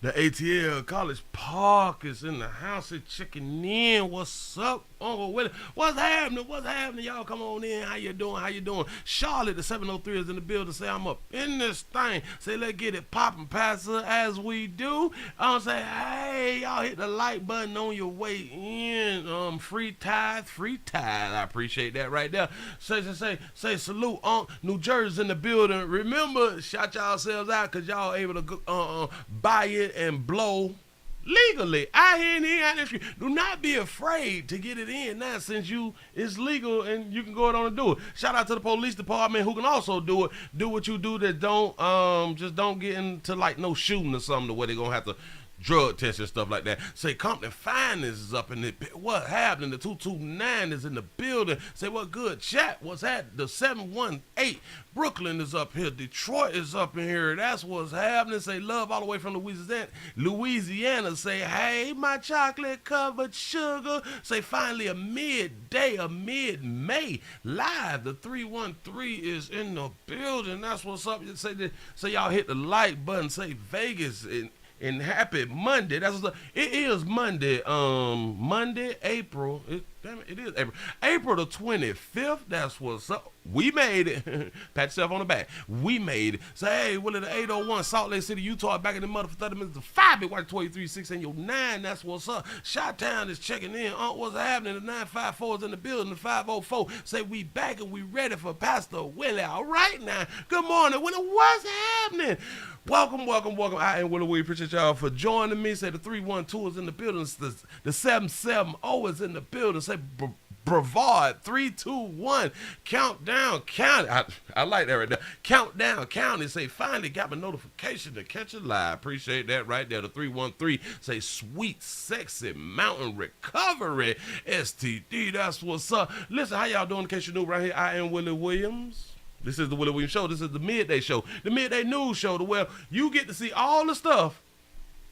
The ATL College Park is in the house. It's checking in. What's up, Uncle Willie? What's happening? What's happening? Y'all come on in. How you doing? How you doing? Charlotte, the 703 is in the building. Say I'm up in this thing. Say let's get it popping, Pastor, as we do. Say, hey, y'all hit the like button on your way in. Free tithe. I appreciate that right there. Say salute, New Jersey's in the building. Remember, shout yourselves out because y'all able to buy it and blow legally out here in the industry. Do not be afraid to get it in now since it's legal and you can go on and do it. Shout out to the police department who can also do it. Do what you do that just don't get into like no shooting or something where they're gonna have to drug test and stuff like that. Say Compton Finance is up in the what happening? The 229 is in the building. Say what good chat? What's that? The 718 Brooklyn is up here. Detroit is up in here. That's what's happening. Say love all the way from Louisiana. Say hey my chocolate covered sugar. Say finally a mid-May live. The 313 is in the building. That's what's up. Say y'all hit the like button. Say Vegas and happy Monday. That's what's up. It is Monday. Monday, April. It is April. April the 25th. That's what's up. We made it. Pat yourself on the back. We made it. Say, hey, Willie, the 801, Salt Lake City, Utah, back in the mother for 30 minutes to 5. Big White 23.6 and your 9. That's what's up. Shot-Town is checking in. What's happening? The 954 is in the building. The 504. Say, we back and we ready for Pastor Willie. All right now. Good morning, Willie. What's happening? Welcome. I am Willie. We appreciate y'all for joining me. Say, the 312 is in the building. The 770 is in the building. Say, Brevard, 3, 2, 1, countdown, count. I like that right there. Countdown, count. Say, finally got my notification to catch it live. Appreciate that right there. The 313, say, sweet, sexy mountain recovery. STD, that's what's up. Listen, how y'all doing in case you're new right here? I am Willie Williams. This is the Willie Williams Show. This is the midday show, the midday news show, where you get to see all the stuff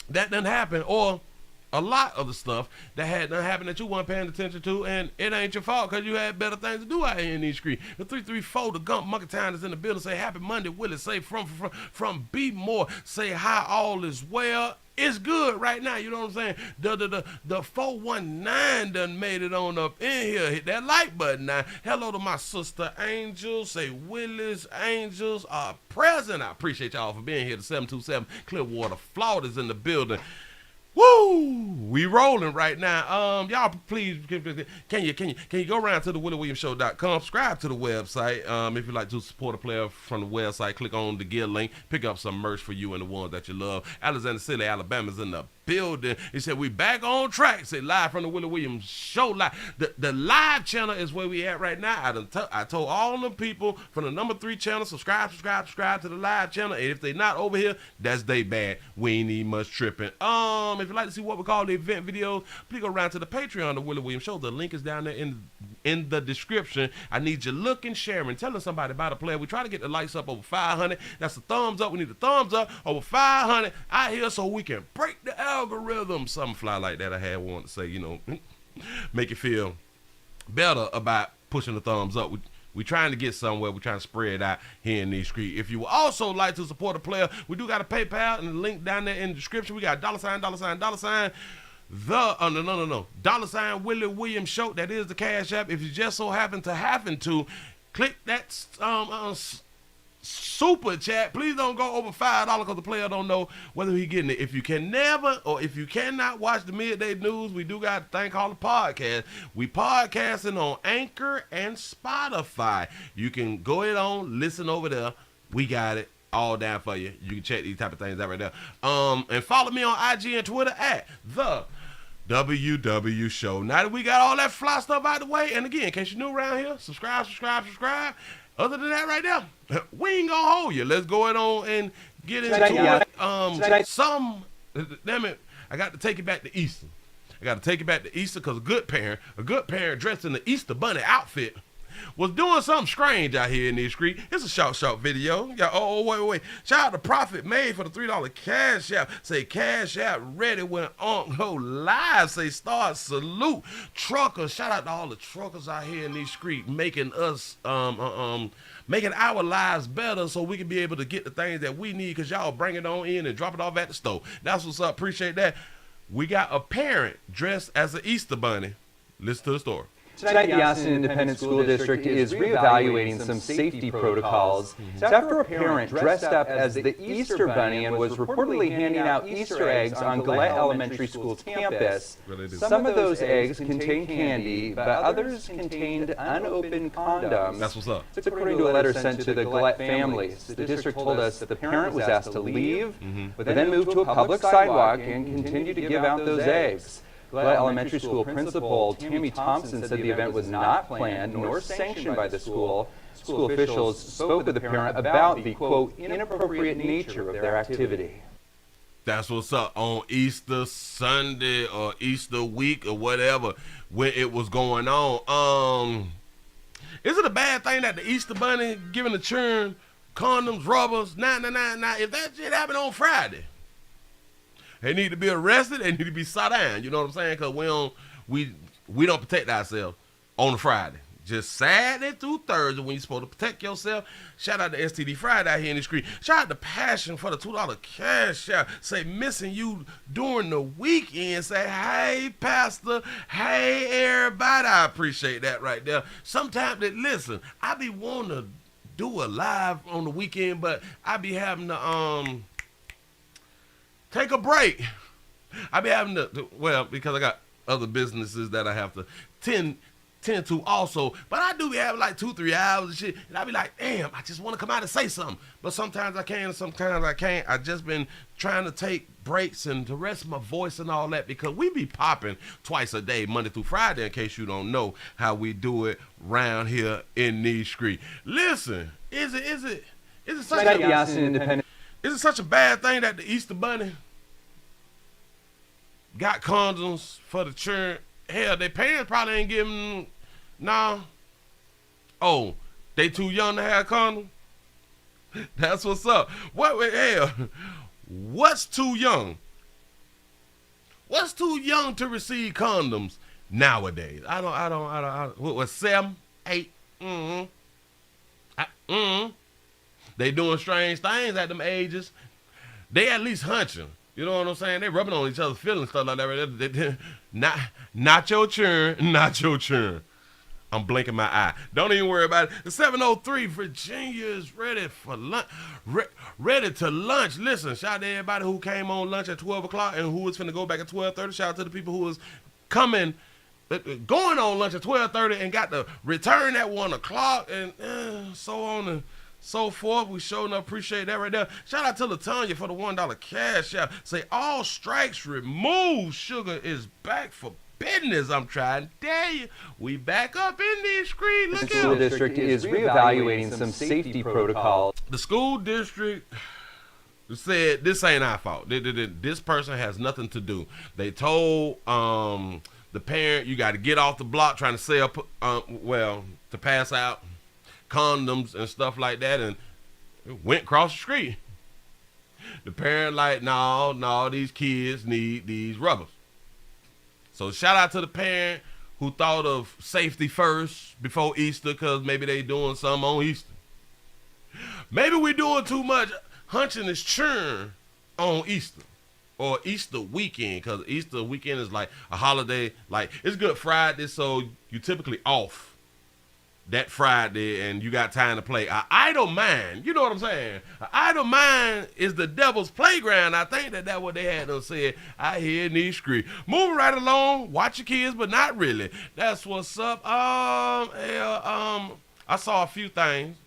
that done happen or a lot of the stuff that had done happened that you weren't paying attention to, and it ain't your fault because you had better things to do out here in these streets. The 334, the Gump Monkey Town is in the building. Say happy Monday, Willie. Say from B More. Say hi, all is well. It's good right now, you know what I'm saying? The 419 done made it on up in here. Hit that like button now. Hello to my sister Angels. Say Willie's Angels are present. I appreciate y'all for being here. The 727 Clearwater Florida is in the building. Woo! We rolling right now. Y'all please can you go around to the WillieWilliamsShow.com, subscribe to the website. If you'd like to support a player from the website, click on the gear link, pick up some merch for you and the ones that you love. Alexander City, Alabama's in the building. He said we back on track. Say live from the Willie Williams Show live. The live channel is where we at right now. I told all the people from the number 3 channel, subscribe to the live channel. And if they not over here, that's they bad. We ain't even much tripping. If you'd like to see what we call the event videos, please go around to the Patreon of the Willie Williams Show. The link is down there in the description. I need you looking, sharing, telling somebody about a player. We try to get the likes up over 500. That's a thumbs up. We need a thumbs up over 500 out here so we can break the algorithm. Something fly like that I had wanted to say, make you feel better about pushing the thumbs up. We trying to get somewhere. We're trying to spread it out here in these streets. If you would also like to support a player, we do got a PayPal and the link down there in the description. We got $$, $$ Willie Williams Show. That is the Cash App. If you just so happen to click that super chat, please don't go over $5 because the player don't know whether he getting it. If you cannot watch the midday news, we do got a thing called a podcast. We podcasting on Anchor and Spotify. You can go ahead on, listen over there. We got it all down for you. You can check these type of things out right there. And follow me on IG and Twitter at the WW Show. Now that we got all that fly stuff out of the way, and again, in case you're new around here, subscribe. Other than that right there, we ain't gonna hold you. Let's go on and get into it. Damn it, I got to take it back to Easter. Because a good parent dressed in the Easter bunny outfit was doing something strange out here in these streets. It's a short video. Yeah, wait. Shout out to Profit Made for the $3 cash app. Say cash app ready when go live. Say start salute truckers. Shout out to all the truckers out here in these streets making us making our lives better so we can be able to get the things that we need, because y'all bring it on in and drop it off at the store. That's what's up. Appreciate that. We got a parent dressed as an Easter bunny. Listen to the story. Tonight, the Austin Independent School District is reevaluating some safety protocols after a parent dressed up as the Easter Bunny and was reportedly handing out Easter eggs on Gillette Elementary School's campus. Some of those eggs contained candy, but others contained unopened condoms. That's what's up. It's according to a letter sent to the Gillette families. The district told us that the parent was asked to leave, but then moved to a public sidewalk and continued to give out those eggs. Gillette Elementary School Principal Tammy Thompson said the event was not planned nor sanctioned by the school. School officials spoke with the parent about the, quote, inappropriate nature of their activity. That's what's up. On Easter Sunday or Easter week or whatever, when it was going on. Is it a bad thing that the Easter Bunny giving the children condoms, rubbers? Nah. If that shit happened on Friday, they need to be arrested. They need to be sat down. You know what I'm saying? Because we don't protect ourselves on a Friday. Just Saturday through Thursday when you're supposed to protect yourself. Shout out to STD Friday out here in the street. Shout out to Passion for the $2 cash out. Say missing you during the weekend. Say, hey, Pastor. Hey, everybody. I appreciate that right there. Sometimes, listen, I be wanting to do a live on the weekend, but I be having to take a break. I be having to, well, because I got other businesses that I have to tend to also, but I do be having like 2-3 hours and shit, and I be like, damn, I just want to come out and say something, but sometimes I can, sometimes I can't. I just been trying to take breaks and to rest my voice and all that, because we be popping twice a day, Monday through Friday, in case you don't know how we do it round here in these streets. Listen, is it such a bad thing that the Easter Bunny got condoms for the children? Hell, their parents probably ain't giving them. Nah. Oh, they too young to have condoms? That's what's up. Hell, what's too young? What's too young to receive condoms nowadays? I don't. What was 7, 8? They doing strange things at them ages. They at least hunching. You know what I'm saying? They rubbing on each other's feelings, stuff like that. Not your churn, not your churn. I'm blinking my eye. Don't even worry about it. The 703, Virginia is ready for lunch. Ready to lunch. Listen, shout out to everybody who came on lunch at 12 o'clock and who was finna go back at 12:30. Shout out to the people who was going on lunch at 12:30 and got to return at 1 o'clock and so on and so forth. We sure enough appreciate that right there. Shout out to LaTanya for the $1 cash out. Say all strikes removed. Sugar is back for business. I'm trying to tell you, we back up in this street. Look at the school district is reevaluating some safety protocols. The school district said this ain't our fault. This person has nothing to do. They told the parent, you got to get off the block trying to sell to pass out condoms and stuff like that, and it went across the street. The parent like, no, these kids need these rubbers. So shout out to the parent who thought of safety first before Easter, because maybe they doing something on Easter. Maybe we doing too much hunching is churn on Easter or Easter weekend, because Easter weekend is like a holiday. Like, it's Good Friday, so you typically off that Friday and you got time to play. An idle mind, you know what I'm saying? An idle mind is the devil's playground. I think that's what they had them said out here in these streets. Moving right along, watch your kids, but not really. That's what's up. I saw a few things.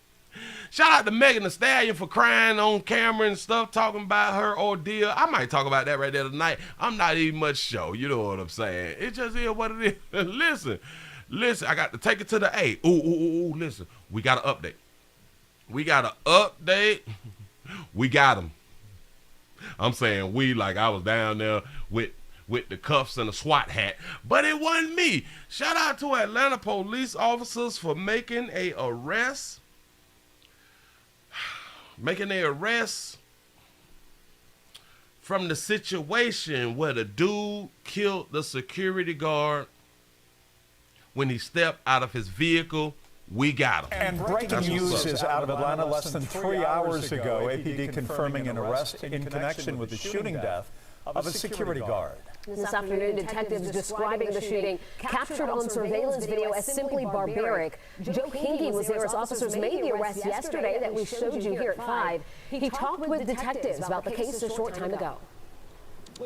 Shout out to Megan Thee Stallion for crying on camera and stuff, talking about her ordeal. I might talk about that right there tonight. I'm not even much sure. You know what I'm saying? It just is what it is. Listen, I got to take it to the A. Ooh, listen. We got an update. We got them. I'm saying we, like I was down there with with the cuffs and a SWAT hat. But it wasn't me. Shout out to Atlanta police officers for making a arrest. Making an arrest from the situation where the dude killed the security guard when he stepped out of his vehicle. We got him. And breaking news is out of Atlanta less than 3 hours ago. APD confirming an arrest in connection with the shooting death of a security guard. This afternoon, detectives describing the shooting captured on surveillance video as simply barbaric. Joe Hingy was there as officers made the arrest yesterday that we showed you here at 5. He talked with detectives about the case a short time ago.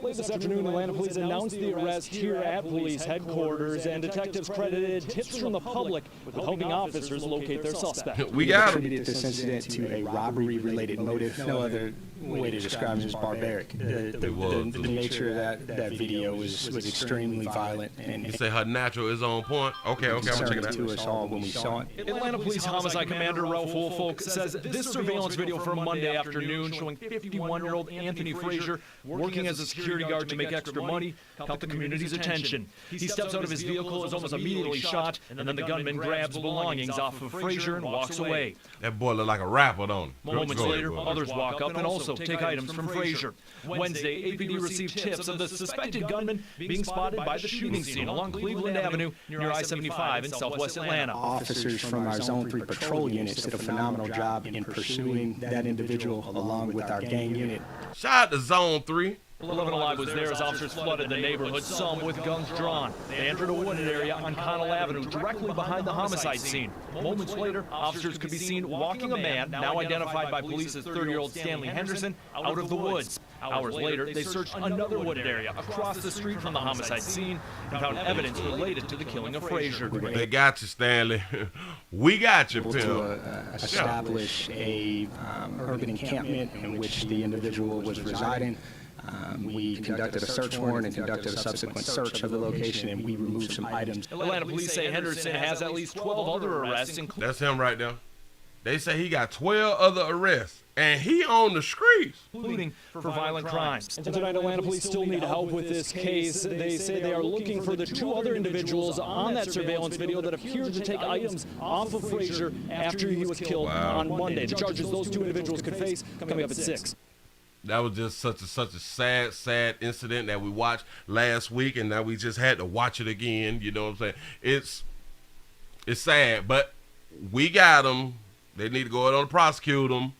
Late this afternoon, Atlanta police announced the arrest here at police headquarters, and detectives credited tips from the public with helping officers locate their suspect. We got him. Attributed this incident to a robbery-related motive. No other way to describe it is barbaric. The nature of that video was extremely violent. And you say her natural is on point? Okay, I'm gonna check it out. To us all when we saw it. Atlanta Police Homicide Commander Ralph Woolfolk says this surveillance video from Monday afternoon showing 51-year-old Anthony Frazier working as a security guard to make extra money caught the community's attention. He steps out of his vehicle, is almost immediately shot, and then the gunman grabs belongings off of Frazier and walks away. That boy looked like a rapper, don't he? Moments later, others walk up and also take items from Frazier. Wednesday, APD received tips of the suspected gunman being spotted by the shooting scene along Cleveland Avenue near I-75 in southwest Atlanta. Officers from our Zone 3 patrol units did a phenomenal job in pursuing that individual along with our gang unit. Shout out to Zone 3. 11 Alive was there as officers flooded the neighborhood, some with guns drawn. They entered a wooded area on Connell Avenue, directly behind the homicide scene. Moments later, officers could be seen walking a man, now identified by police as 30-year-old Stanley Henderson, out of the woods. Hours later, they searched another wooded area across the street from the homicide scene and found evidence related to the killing of Frazier. They got you, Stanley. We got you, To Pimp. establish a urban encampment in which the individual was residing. We conducted a search warrant and conducted a subsequent search of the location, and we removed some items. Atlanta police say Henderson has at least 12 other arrests, including That's him right there. They say he got 12 other arrests, and he on the streets. for violent crimes. And tonight, Atlanta police still need help with this case. They say they are looking for the 2 other individuals on that surveillance video that appeared to take items off of Frazier after he was killed on Monday. The charges those 2 individuals could face coming up at 6. That was just such a sad incident that we watched last week, and now we just had to watch it again. You know what I'm saying? It's sad, but we got him. They need to go ahead and prosecute him,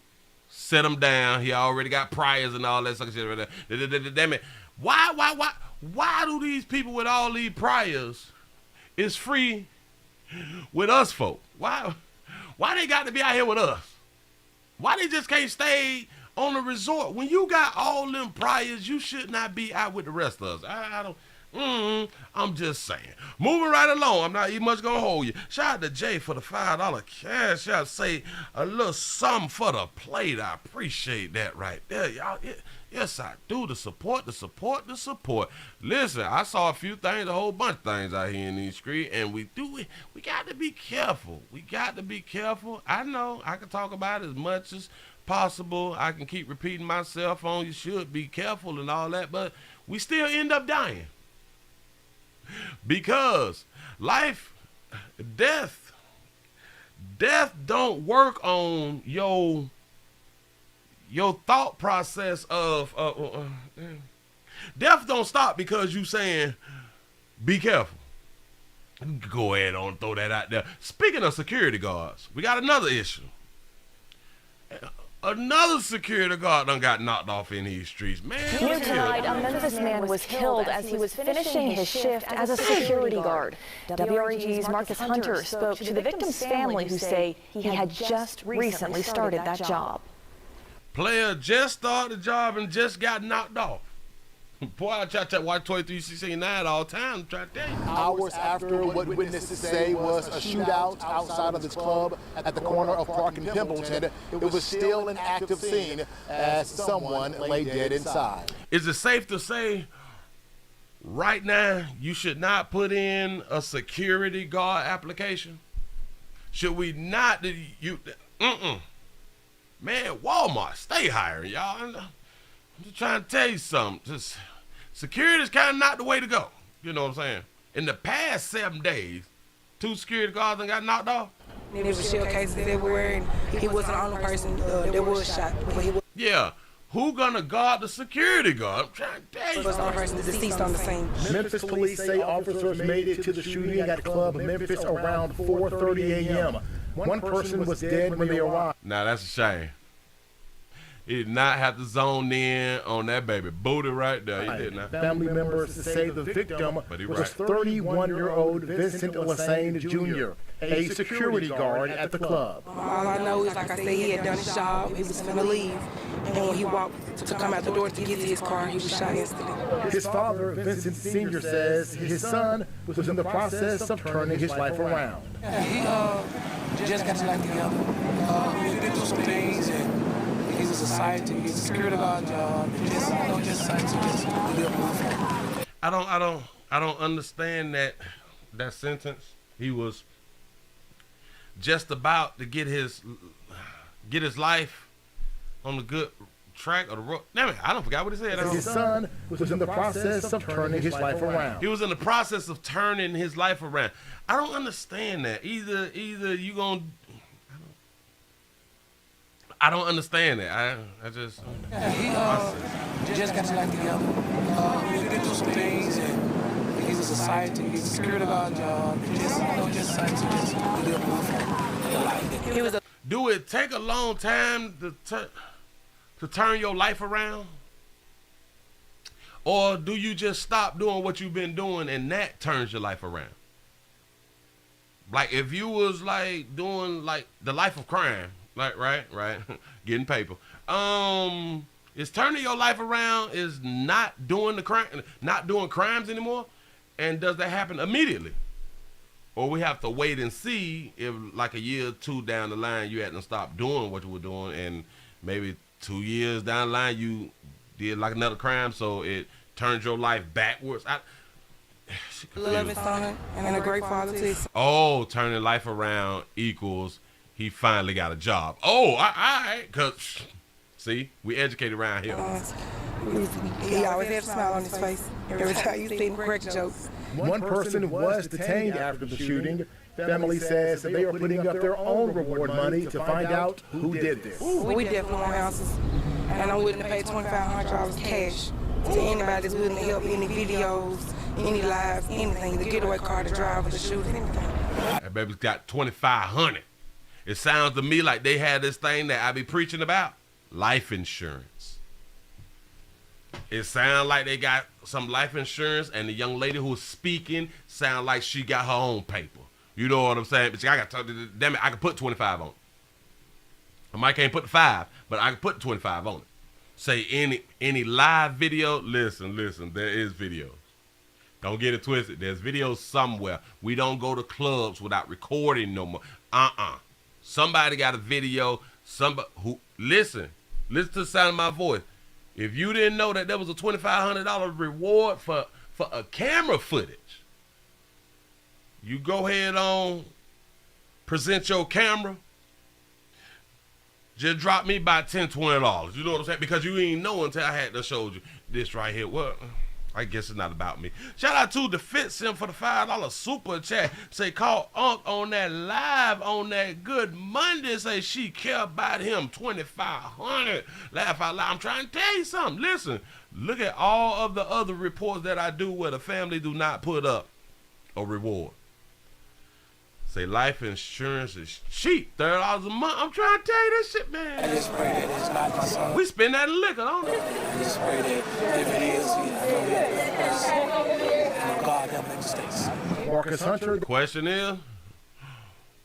set him down. He already got priors and all that such shit right there. Damn it! Why do these people with all these priors is free with us folk? Why they got to be out here with us? Why they just can't stay on the resort? When you got all them priors, you should not be out with the rest of us. I don't. I'm just saying. Moving right along. I'm not even much gonna hold you. Shout out to Jay for the $5 cash. Y'all say a little something for the plate. I appreciate that right there, y'all. Yes, I do. The support. Listen, I saw a few things, a whole bunch of things out here in these streets, and we got to be careful. I know I can talk about it as much as possible. I can keep repeating myself on you should be careful and all that, but we still end up dying. Because death don't work on your thought process of death don't stop because you saying be careful. Go ahead on and throw that out there. Speaking of security guards, we got another issue. Another security guard done got knocked off in these streets. Man, Here tonight, a Memphis man was killed as he was finishing his shift as a security guard. WREG's Marcus Hunter spoke to the victim's family who say he had just recently started that job. Player just started the job and just got knocked off. Boy, I try to watch 2369 all the time. I'm trying to tell you. Hours after what witnesses say was a shootout outside of this club at the corner of Park and Pimpleton, it was still an active scene as someone lay dead inside. Is it safe to say right now you should not put in a security guard application? Should we not? Man, Walmart, stay hiring, y'all. I'm just trying to tell you something. security is kind of not the way to go. You know what I'm saying? In the past 7 days, 2 security guards done got knocked off. There was shell cases everywhere, and he wasn't the only person that was shot. But he Yeah. Who gonna guard the security guard? I'm trying to tell you. was the only person deceased on the scene. Memphis police say officers made it to the shooting at Club Memphis around 4:30 a.m. One person was dead when they arrived. Now that's a shame. He did not have to zone in on that baby booty right there. He did not. Family members say the victim was 31-year-old Vincent Lassane Jr., a security guard at the club. All I know is, like I said, he had done his job. He was finna leave. And when he walked to come out the door to get to his car, he was shot instantly. His father, Vincent Sr., says his son was in the process of turning his life around. He just got his life together. He did do some things, and he's a society, he's a security guard job. I don't understand that sentence. He was just about to get his life on the good track of the road. Damn it, I don't forgot what he said. His son was in the process of turning his life around. He was in the process of turning his life around. I don't understand that. Either you gonna. I don't understand it. I just. He just got his life together. He did do some things, and he's a society, he's a security guard job. Do it take a long time to turn your life around? Or do you just stop doing what you've been doing and that turns your life around? Like if you was like doing like the life of crime, like right, getting paper. Is turning your life around is not doing the crime, not doing crimes anymore? And does that happen immediately? Or we have to wait and see if like a year or 2 down the line you hadn't stopped doing what you were doing, and maybe 2 years down the line you did like another crime, so it turns your life backwards. Love his son and a great father to his son. Oh, turning life around equals he finally got a job. Oh, all right, cause see, we educated around here. He always had a smile on his face every time you see him crack jokes. One person was detained after the shooting. Family says that they are putting up their own reward money to find out who did this. We definitely want answers, and I'm willing to pay $2,500 cash to anybody that's willing to help, any videos, any lives, anything, the getaway car, the driver, the shooter, anything. That baby's got $2,500. It sounds to me like they had this thing that I be preaching about, life insurance. It sounds like they got some life insurance, and the young lady who's speaking sound like she got her own paper. You know what I'm saying? But I got to, damn it, I can put 25 on it. I might can't put the 5, but I can put 25 on it. Say any live video, listen, there is videos. Don't get it twisted. There's videos somewhere. We don't go to clubs without recording no more. Somebody got a video. Somebody who listen to the sound of my voice. If you didn't know that there was a $2,500 reward for a camera footage, you go ahead on, present your camera. Just drop me by $10, $20. You know what I'm saying? Because you ain't know until I had to show you this right here. Well, I guess it's not about me. Shout out to Defense Sim for the $5 super chat. Say call Unc on that live on that Good Monday. Say she care about him. $2,500. Laugh out loud. I'm trying to tell you something. Listen, look at all of the other reports that I do where the family do not put up a reward. Say life insurance is cheap, $30 a month. I'm trying to tell you this shit, man. I just pray that it's not my son. We spend that in liquor, don't we? I just pray that if it is, God help make mistakes. Marcus Hunter, Question is,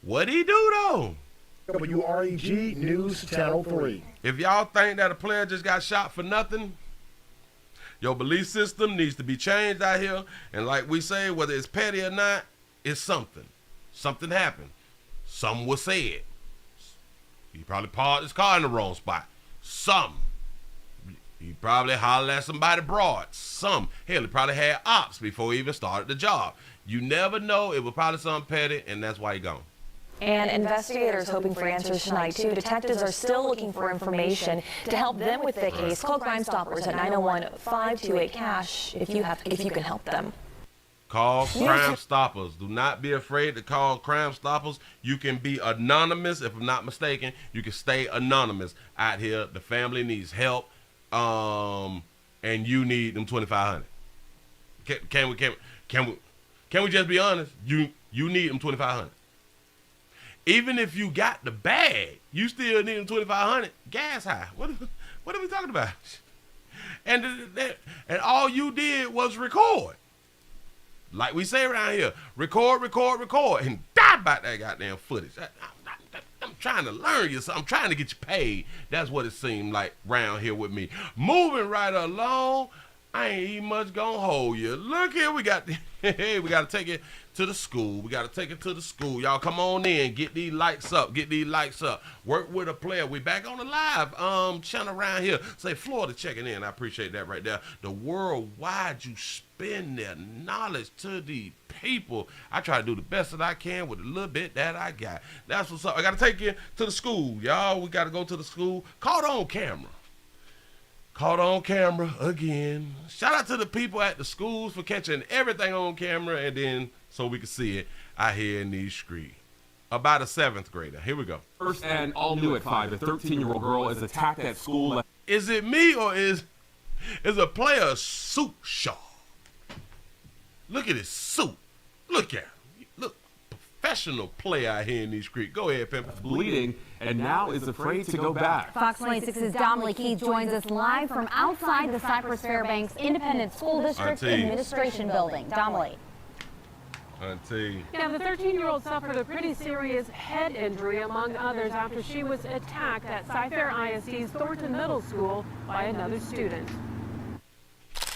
what'd he do though? WREG News Channel 3. If y'all think that a player just got shot for nothing, your belief system needs to be changed out here. And like we say, whether it's petty or not, it's something. Something happened. Something was said. He probably parked his car in the wrong spot. He probably hollered at somebody broad. Hell, he probably had ops before he even started the job. You never know. It was probably something petty, and that's why he gone. And investigators hoping for answers tonight, too. Detectives are still looking for information to help them with the case. Call Crime Stoppers at 901-528-CASH if you can help them. Call Crime Stoppers. Do not be afraid to call Crime Stoppers. You can be anonymous. If I'm not mistaken, you can stay anonymous out here. The family needs help, and you need them $2,500. Can we just be honest? You need them $2,500. Even if you got the bag, you still need them $2,500. Gas high. What are we talking about? And all you did was record. Like we say around here, record, and die about that goddamn footage. I'm trying to learn you, so I'm trying to get you paid. That's what it seemed like around here with me. Moving right along, I ain't even much gonna hold you. Look here, we got to take it to the school. Y'all come on in, get these lights up, Work with a player. We back on the live channel around here. Say Florida checking in. I appreciate that right there. The worldwide, you spend their knowledge to these people. I try to do the best that I can with a little bit that I got. That's what's up. I got to take you to the school, y'all. We got to go to the school. Caught on camera again. Shout out to the people at the schools for catching everything on camera, and then so we can see it out here in these streets. About a 7th grader. Here we go. First and all new at 5, a 13-year-old girl is attacked at school. Is it me or is a player suit sharp? Look at his suit. Look at him. Look, professional player out here in these streets. Go ahead, Pimp. Bleeding and now is afraid to go back. Fox 26's Dominique Keith joins us live from outside the Cypress Fairbanks Independent School District Administration Building. Dominique. Auntie. Yeah, the 13-year-old suffered a pretty serious head injury, among others, after she was attacked at Cyfair ISD's Thornton Middle School by another student.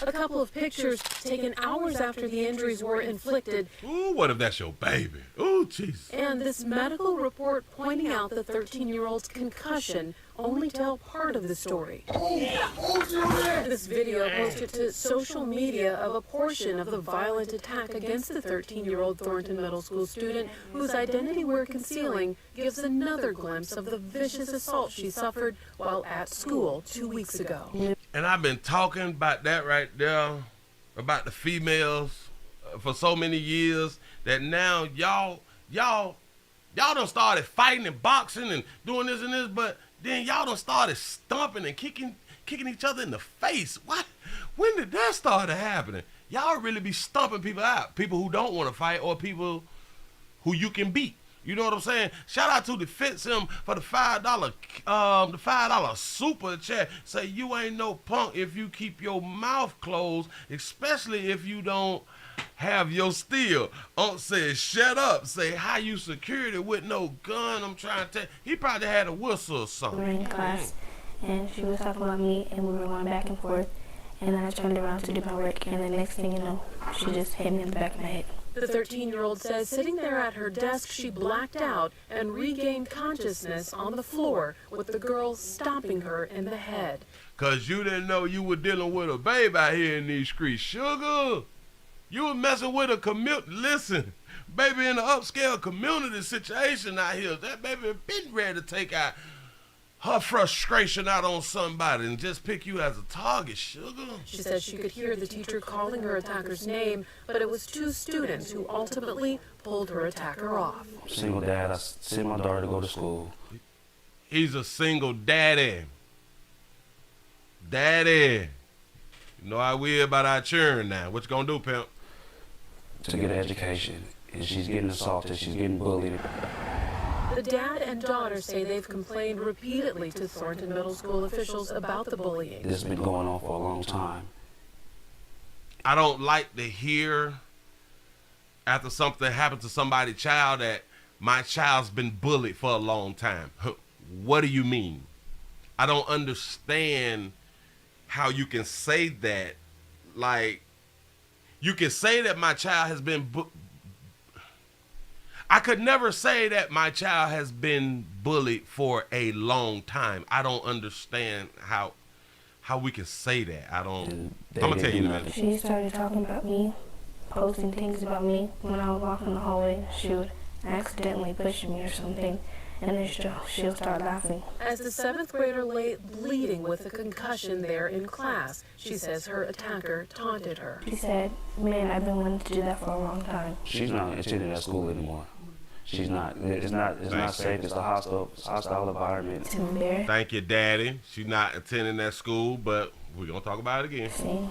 A couple of pictures taken hours after the injuries were inflicted. Ooh, what if that's your baby? Ooh, jeez. And this medical report pointing out the 13-year-old's concussion only tell part of the story. This video posted to social media of a portion of the violent attack against the 13-year-old Thornton Middle School student, whose identity we're concealing, gives another glimpse of the vicious assault she suffered while at school 2 weeks ago. And I've been talking about that right there, about the females for so many years, that now y'all done started fighting and boxing and doing this and this, but then y'all done started stomping and kicking each other in the face. What? When did that start happening? Y'all really be stomping people out, people who don't want to fight or people who you can beat. You know what I'm saying? Shout out to Defense Him for the $5 super chat. Say you ain't no punk if you keep your mouth closed, especially if you don't have your steel. Says shut up. Say how you security with no gun. I'm trying to tell. He probably had a whistle or something. We were in class, and she was talking about me, and we were going back and forth. And then I turned around to do my work, and the next thing you know, she just hit me in the back of my head. The 13-year-old says sitting there at her desk, she blacked out and regained consciousness on the floor with the girl stomping her in the head. Because you didn't know you were dealing with a babe out here in these streets. Sugar, you were messing with a listen, baby, in an upscale community situation out here, that baby been ready to take out her frustration out on somebody and just pick you as a target, sugar. She says she could hear the teacher calling her attacker's name, but it was 2 students who ultimately pulled her attacker off. Single dad, I sent my daughter to go to school. He's a single daddy. Daddy. You know how we about our children now. What you gonna do, pimp? To get an education. And she's getting assaulted, she's getting bullied. The dad and daughter say they've complained repeatedly to Thornton Middle School officials about the bullying. This has been going on for a long time. I don't like to hear after something happened to somebody's child that my child's been bullied for a long time. What do you mean? I don't understand how you can say that. Like, you can say that my child has been I could never say that my child has been bullied for a long time. I don't understand how we can say that. I'm gonna tell you in a minute. She started talking about me, posting things about me when I was walking the hallway. She would accidentally pushed me or something, and then she'll start laughing. As the 7th grader lay bleeding with a concussion there in class, she says her attacker taunted her. She said, "Man, I've been wanting to do that for a long time." She's not attending that school anymore. She's not. It's not safe. It's a hostile environment. Thank you, Daddy. She's not attending that school, but we're gonna talk about it again. See,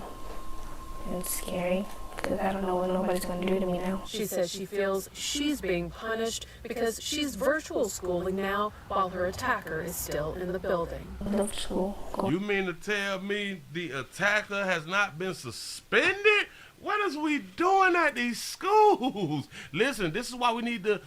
it's scary because I don't know what nobody's gonna do to me now. She says she feels she's being punished because she's virtual schooling now while her attacker is still in the building. I love school. You mean to tell me the attacker has not been suspended? What is we doing at these schools? Listen, this is why we need the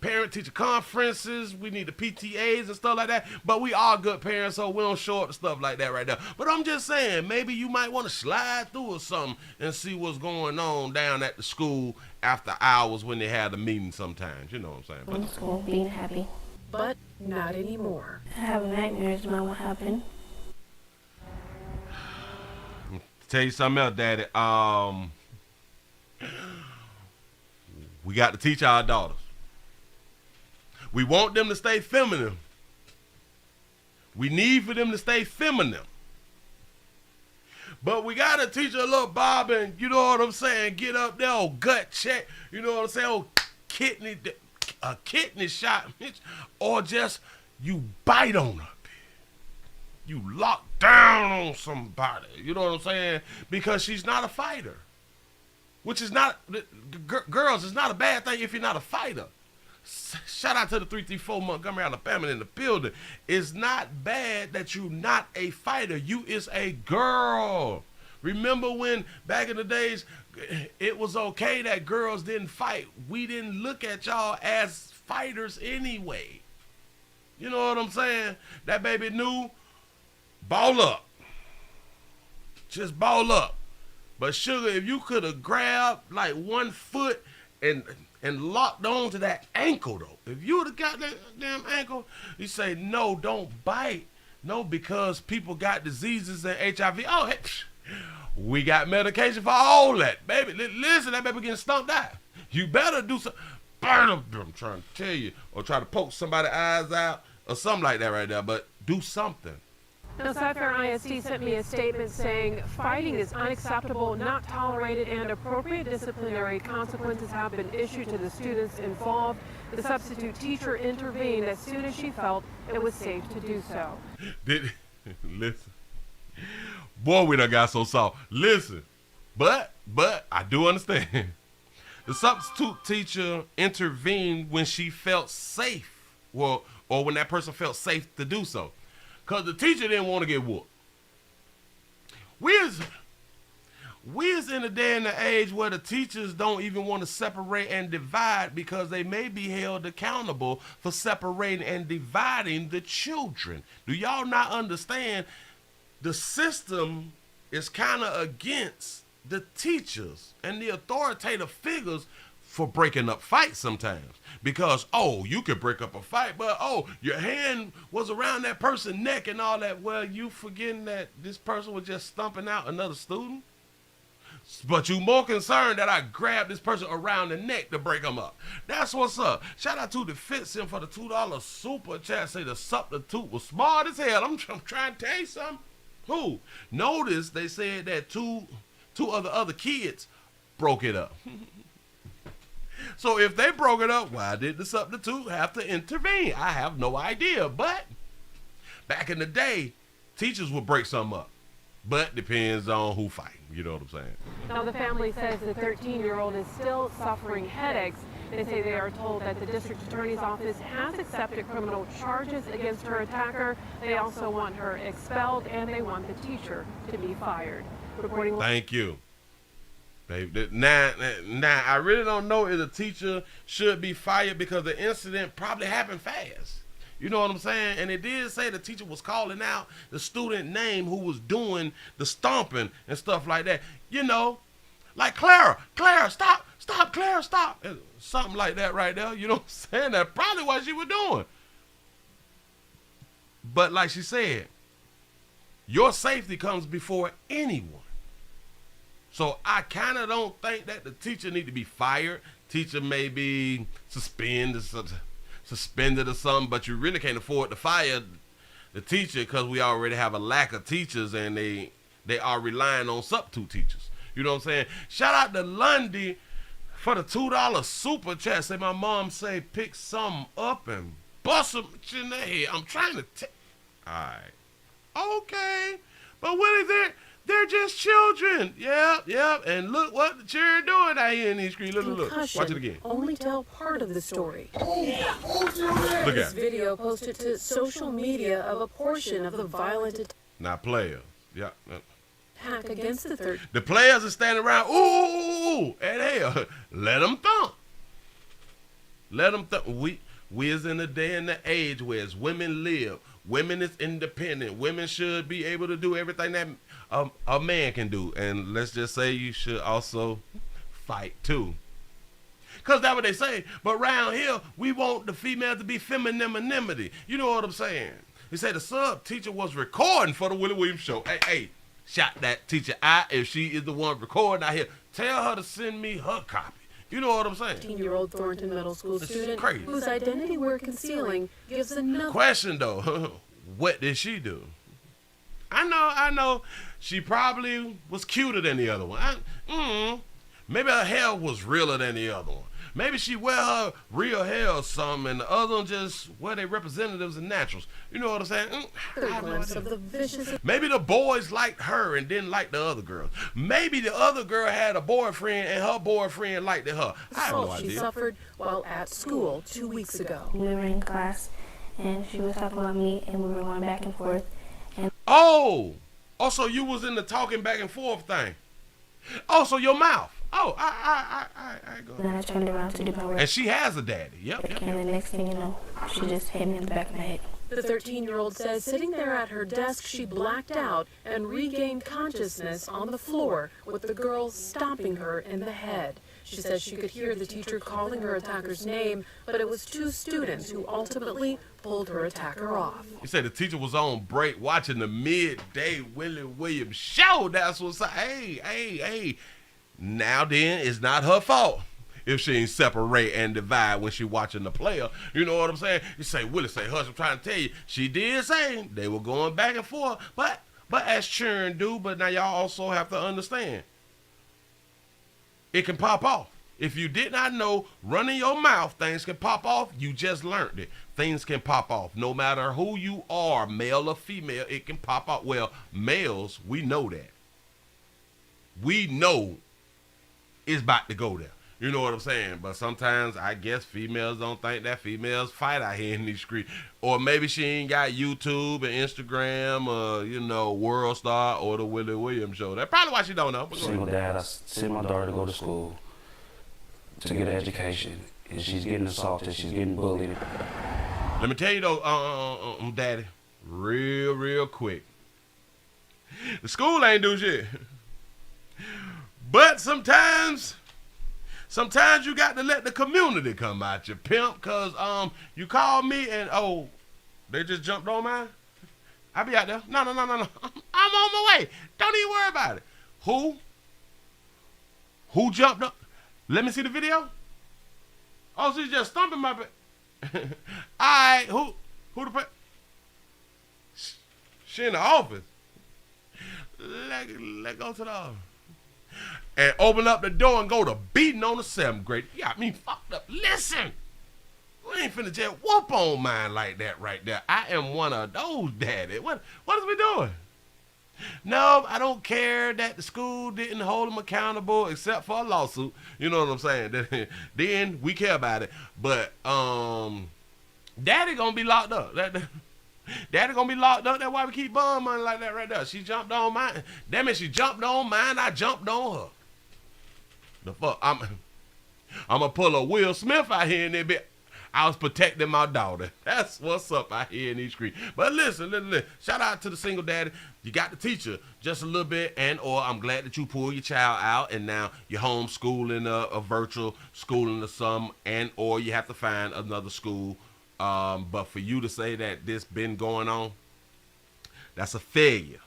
parent-teacher conferences. We need the PTAs and stuff like that. But we are good parents, so we don't show up to stuff like that right now. But I'm just saying, maybe you might want to slide through or something and see what's going on down at the school after hours when they have the meeting sometimes. You know what I'm saying? I'm school being happy. But not anymore. I have nightmares about what happened. Tell you something else, Daddy. We got to teach our daughters. We want them to stay feminine. We need for them to stay feminine. But we got to teach her a little bobbing, you know what I'm saying, get up there, old gut check, you know what I'm saying, old kidney shot, or just you bite on her. You lock down on somebody, you know what I'm saying? Because she's not a fighter. Which is not, girls, it's not a bad thing if you're not a fighter. Shout out to the 334 Montgomery, Alabama in the building. It's not bad that you're not a fighter. You is a girl. Remember when back in the days, it was okay that girls didn't fight. We didn't look at y'all as fighters anyway. You know what I'm saying? That baby knew. Ball up. Just ball up. But Sugar, if you could have grabbed like one foot and locked on to that ankle though, if you would have got that damn ankle, you say, no, don't bite. No, because people got diseases and HIV. Oh, hey, we got medication for all that. Baby, listen, that baby getting stumped out. You better do something. I'm trying to tell you. Or try to poke somebody's eyes out or something like that right there. But do something. Now, Cyfair ISD sent me a statement saying fighting is unacceptable, not tolerated, and appropriate disciplinary consequences have been issued to the students involved. The substitute teacher intervened as soon as she felt it was safe to do so. Listen, boy, we done got so soft. Listen, but I do understand. The substitute teacher intervened when she felt safe, or when that person felt safe to do so. Because the teacher didn't want to get whooped. We is in a day and an age where the teachers don't even want to separate and divide because they may be held accountable for separating and dividing the children. Do y'all not understand? The system is kind of against the teachers and the authoritative figures for breaking up fights sometimes. Because, oh, you could break up a fight, but, oh, your hand was around that person's neck and all that. Well, you forgetting that this person was just stumping out another student? But you more concerned that I grabbed this person around the neck to break them up. That's what's up. Shout out to the Fitsim for the $2 super chat. Say the substitute was smart as hell. I'm trying to tell you something. Who? Notice they said that two other kids broke it up. So if they broke it up, why did the substitute have to intervene? I have no idea. But back in the day, teachers would break something up. But depends on who fighting. You know what I'm saying? Now the family says the 13-year-old is still suffering headaches. They say they are told that the district attorney's office has accepted criminal charges against her attacker. They also want her expelled and they want the teacher to be fired. Reporting. Thank you. Now, I really don't know if the teacher should be fired because the incident probably happened fast. You know what I'm saying? And it did say the teacher was calling out the student name who was doing the stomping and stuff like that. You know, like Clara, stop, Clara, stop. Something like that right there. You know what I'm saying? That's probably what she was doing. But like she said, your safety comes before anyone. So I kind of don't think that the teacher need to be fired. teacher may be suspended or something, but you really can't afford to fire the teacher because we already have a lack of teachers and they are relying on substitute teachers. You know what I'm saying? Shout out to Lundy for the $2 super chat. Say my mom say pick something up and bust them in the head. I'm trying to all right. Okay. But Willie, they're just children. Yep. And look what the children doing out here in these streets. Look. Watch it again. Only tell part of the story. Look at this video posted to social media of a portion of the violent now players. Yeah. attack against the third. The players are standing around. Ooh, and hell, let them thump. Let them thump. We is in a day and the age where as women live, women is independent. Women should be able to do everything that a man can do. And let's just say you should also fight too. Because that's what they say. But around here, we want the female to be femininity. You know what I'm saying? They say the sub teacher was recording for the Willie Williams show. Hey, shout that teacher out if she is the one recording out here. Tell her to send me her copy. You know what I'm saying? 15-year-old Thornton Middle School student crazy. Whose identity we're concealing gives another question though. What did she do? I know. She probably was cuter than the other one. Maybe her hair was realer than the other one. Maybe she wear her real hair or something, and the other one just wear their representatives and naturals. You know what I'm saying? of the vicious. Maybe the boys liked her and didn't like the other girls. Maybe the other girl had a boyfriend and her boyfriend liked her. I have no idea. She suffered while at school 2 weeks ago. We were in class, and she was talking about me, and we were going back and forth. And so you was in the talking back and forth thing. So your mouth. I go. And then I turned around to do my work. And she has a daddy. Yep. And the next thing you know, she just hit me in the back of my head. The 13-year-old says sitting there at her desk, she blacked out and regained consciousness on the floor with the girl stomping her in the head. She says she could hear the teacher calling her attacker's name, but it was two students who ultimately pulled her attacker off. You say the teacher was on break watching the midday Willie Williams show. That's what's up. Hey. Now then, it's not her fault if she ain't separate and divide when she watching the player. You know what I'm saying? You say, Willie say, hush, I'm trying to tell you. She did say they were going back and forth, but as children do, but now y'all also have to understand. It can pop off. If you did not know, running your mouth, things can pop off. You just learned it. Things can pop off. No matter who you are, male or female, it can pop off. Well, males, we know that. We know it's about to go there. You know what I'm saying? But sometimes I guess females don't think that females fight out here in these streets. Or maybe she ain't got YouTube and Instagram or, World Star or the Willie Williams show. That's probably why she don't know. Single dad, I sent my daughter to go to school to get an education. And she's getting assaulted, she's getting bullied. Let me tell you though, Daddy, real quick. The school ain't do shit. But sometimes you got to let the community come out your pimp, cause you call me and they just jumped on mine. I be out there. No. I'm on my way. Don't even worry about it. Who jumped up? Let me see the video. She's just stomping my back. Alright, who the she in the office. Let go to the office. And open up the door and go to beating on the 7th grade. You got me fucked up. Listen, we ain't finna just whoop on mine like that right there. I am one of those, Daddy. What is we doing? No, I don't care that the school didn't hold them accountable except for a lawsuit. You know what I'm saying? Then we care about it. But Daddy gonna be locked up. Daddy gonna be locked up. That's why we keep bond money like that right there. She jumped on mine. That means she jumped on mine. I jumped on her. The fuck? I'm gonna pull a Will Smith out here in there bit. I was protecting my daughter. That's what's up out here in these streets. But listen. Shout out to the single daddy. You got the teacher just a little bit, or I'm glad that you pulled your child out and now you're homeschooling a virtual schooling or something, or you have to find another school. But for you to say that this been going on, that's a failure.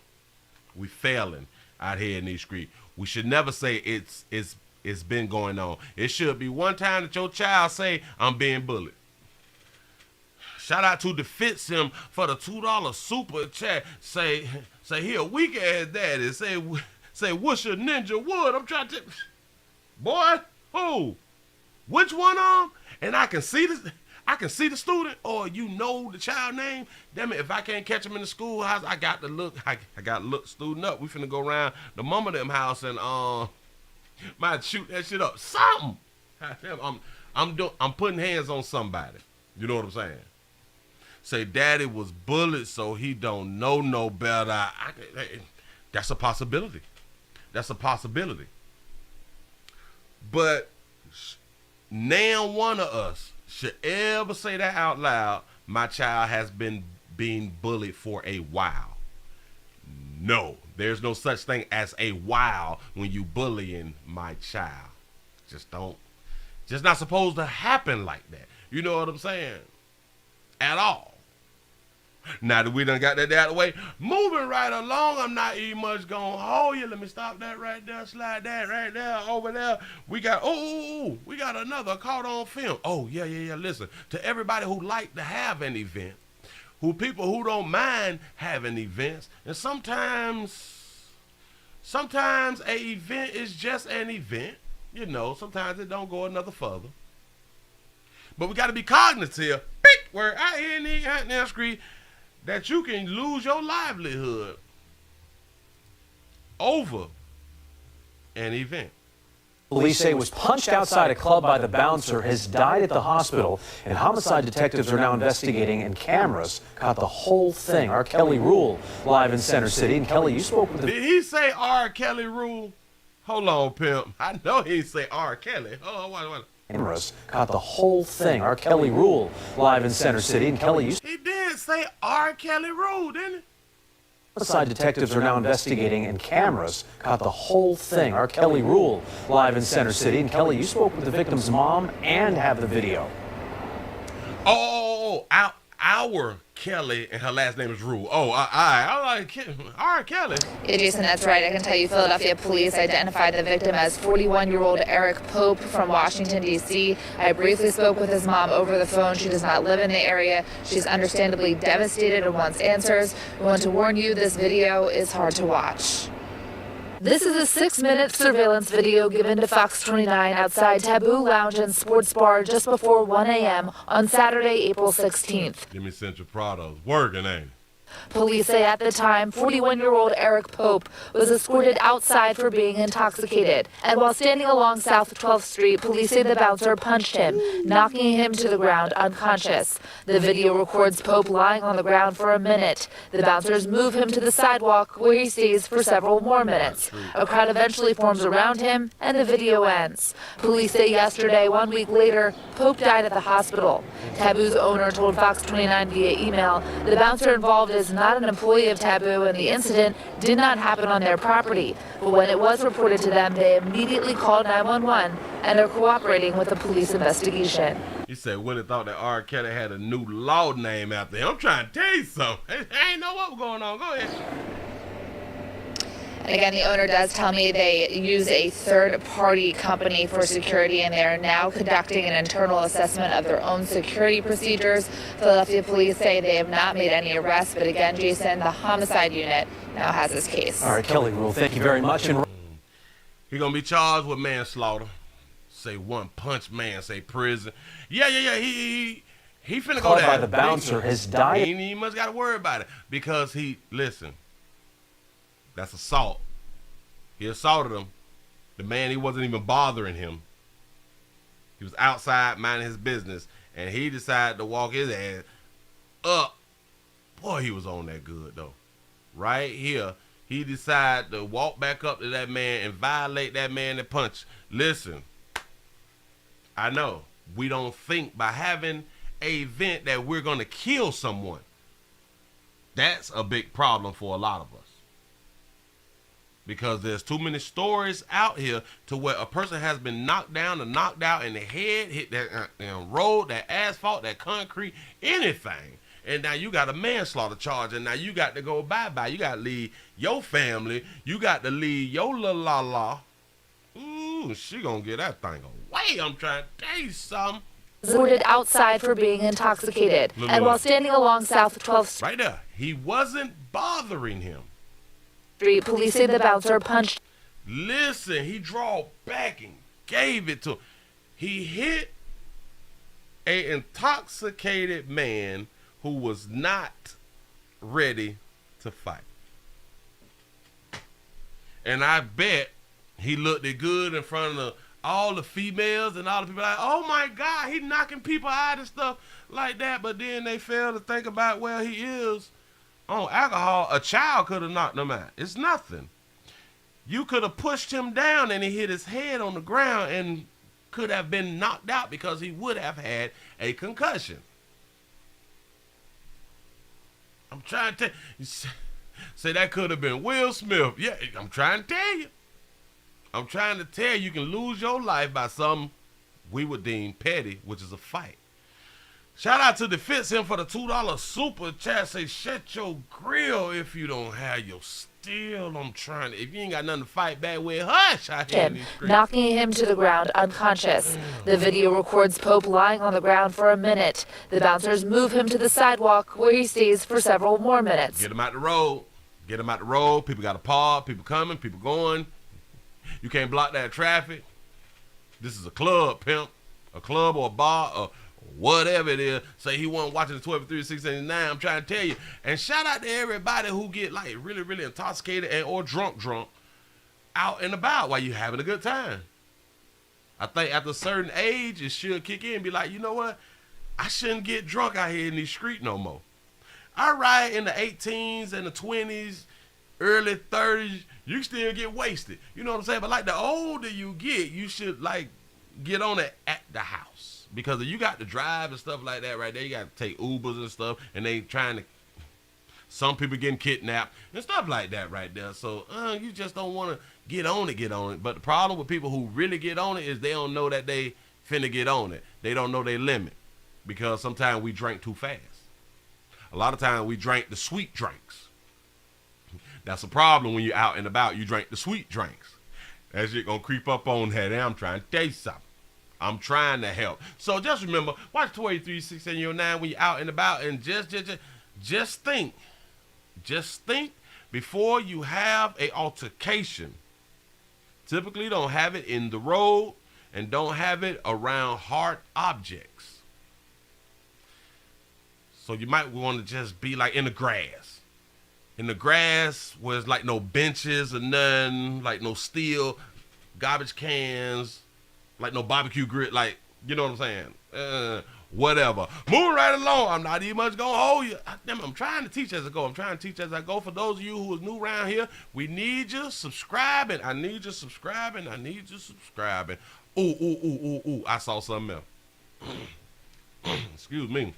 We failing out here in these streets. We should never say it's it's been going on. It should be one time that your child say, I'm being bullied. Shout out to Defense Him for the $2 super chat. Say he a weak ass daddy. Say what's your ninja wood? I'm trying to. Boy, who? Which one on? And I can see this. I can see the student, or you know the child name. Damn it, if I can't catch him in the schoolhouse, I got to look. I got to look the student up. We finna go around the mama them house and might shoot that shit up. Something. I'm putting hands on somebody. You know what I'm saying? Say daddy was bullied, so he don't know no better. That's a possibility. That's a possibility. But now one of us should ever say that out loud, my child has been being bullied for a while. No, there's no such thing as a while when you bullying my child. Just not supposed to happen like that. You know what I'm saying? At all. Now that we done got that out of the way, moving right along, I'm not even much gonna hold you. Let me stop that right there, slide that right there, over there. We got, we got another caught on film. Oh, yeah. Listen, to everybody who like to have an event, people who don't mind having events, and sometimes a event is just an event. You know, sometimes it don't go another further. But we got to be cognizant, where I hear in the screen, that you can lose your livelihood over an event. Police say was punched outside a club by the bouncer, has died at the hospital, and homicide detectives are now investigating, and cameras caught the whole thing. R. Kelly Rule live in Center City. And Kelly, you spoke with the... Did he say R. Kelly Rule? Hold on, pimp. I know he didn't say R. Kelly. Oh, what? Cameras caught the whole thing. R. Kelly Rule live in Center City. And Kelly, he did say R. Kelly Rule, didn't he? Homicide detectives are now investigating, and cameras caught the whole thing. R. Kelly Rule live in Center City. And Kelly, you spoke with the victim's mom and have the video. Our Kelly, and her last name is Rule. I like R. Kelly. Yeah, Jason, that's right. I can tell you Philadelphia police identified the victim as 41-year-old Eric Pope from Washington, D.C. I briefly spoke with his mom over the phone. She does not live in the area. She's understandably devastated and wants answers. We want to warn you, this video is hard to watch. This is a 6-minute surveillance video given to Fox 29 outside Taboo Lounge and Sports Bar just before 1 a.m. on Saturday, April 16th. Give me Central Prados. Working, ain't it? Police say at the time, 41-year-old Eric Pope was escorted outside for being intoxicated. And while standing along South 12th Street, police say the bouncer punched him, knocking him to the ground unconscious. The video records Pope lying on the ground for a minute. The bouncers move him to the sidewalk, where he stays for several more minutes. A crowd eventually forms around him, and the video ends. Police say yesterday, 1 week later, Pope died at the hospital. Taboo's owner told Fox 29 via email the bouncer involved is not an employee of Taboo, and the incident did not happen on their property. But when it was reported to them, they immediately called 911 and are cooperating with the police investigation. He said, Willie thought that R. Kelly had a new law name out there. I'm trying to tell you something. I ain't know what was going on. Go ahead. And again, the owner does tell me they use a third-party company for security, and they are now conducting an internal assessment of their own security procedures. Philadelphia police say they have not made any arrests, but again, Jason, the homicide unit now has this case. All right, Kelly Rule, thank you very much. And he's going to be charged with manslaughter. Say one punch man, say prison. Yeah. He finna go down. By the bouncer has died. He must got to worry about it because listen. That's assault. He assaulted him. The man, he wasn't even bothering him. He was outside minding his business, and he decided to walk his ass up. Boy, he was on that good, though. Right here, he decided to walk back up to that man and violate that man and punch. Listen, I know we don't think by having an event that we're going to kill someone. That's a big problem for a lot of us. Because there's too many stories out here to where a person has been knocked down and knocked out in the head, hit that road, that asphalt, that concrete, anything. And now you got a manslaughter charge, and now you got to go bye-bye. You got to leave your family. You got to leave your little la-la. Ooh. and she gonna get that thing away. I'm trying to tell you something. Escorted outside for being intoxicated. And while standing along South 12th Street, right there, he wasn't bothering him. Police say the bouncer punched. Listen, he drew back and gave it to him. He hit an intoxicated man who was not ready to fight. And I bet he looked it good in front of all the females and all the people like, oh my God, he knocking people out and stuff like that. But then they fail to think about where he is on alcohol. A child could have knocked him out. It's nothing. You could have pushed him down and he hit his head on the ground and could have been knocked out because he would have had a concussion. I'm trying to tell you. Say that could have been Will Smith. Yeah, I'm trying to tell you. I'm trying to tell you, you can lose your life by something we would deem petty, which is a fight. Shout out to Defense him for the $2 super chat. Say, shut your grill if you don't have your steel. I'm trying to. If you ain't got nothing to fight back with, hush. I hear these screams. Knocking him to the ground unconscious. The video records Pope lying on the ground for a minute. The bouncers move him to the sidewalk where he stays for several more minutes. Get him out the road. Get him out the road. People got to park. People coming. People going. You can't block that traffic. This is a club, pimp. A club or a bar or whatever it is. Say he wasn't watching the 12 3 689. I'm trying to tell you. And shout out to everybody who get like really, really intoxicated and or drunk out and about while you having a good time. I think after a certain age, it should kick in and be like, you know what? I shouldn't get drunk out here in these streets no more. I ride in the 18s and the 20s, early 30s, you still get wasted. You know what I'm saying? But like the older you get, you should like get on it at the house. Because if you got to drive and stuff like that right there, you got to take Ubers and stuff, and they trying to, some people getting kidnapped and stuff like that right there. So you just don't want to get on it. But the problem with people who really get on it is they don't know that they finna get on it. They don't know their limit because sometimes we drink too fast. A lot of times we drink the sweet drinks. That's a problem when you're out and about. You drink the sweet drinks. That shit gonna creep up on that. And I'm trying to tell you something. I'm trying to help. So just remember, watch 23-6-9 when you're out and about, and just think. Just think before you have a altercation. Typically don't have it in the road and don't have it around hard objects. So you might want to just be like in the grass. In the grass where there's like no benches or nothing, like no steel, garbage cans, like no barbecue grill, like, you know what I'm saying? Whatever. Moving right along. I'm not even much going to hold you. I'm trying to teach as I go. For those of you who is new around here, we need you subscribing. I need you subscribing. Ooh. I saw something else. Excuse me.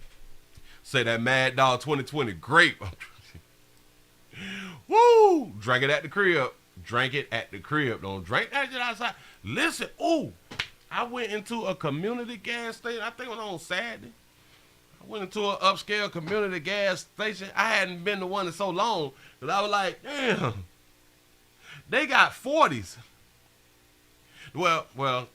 Say that Mad Dog 2020 grape. Woo! Drink it at the crib. Don't drink that shit outside. Listen, I went into a community gas station. I think it was on Saturday. I went into an upscale community gas station. I hadn't been to one in so long that I was like, damn, they got 40s. Well,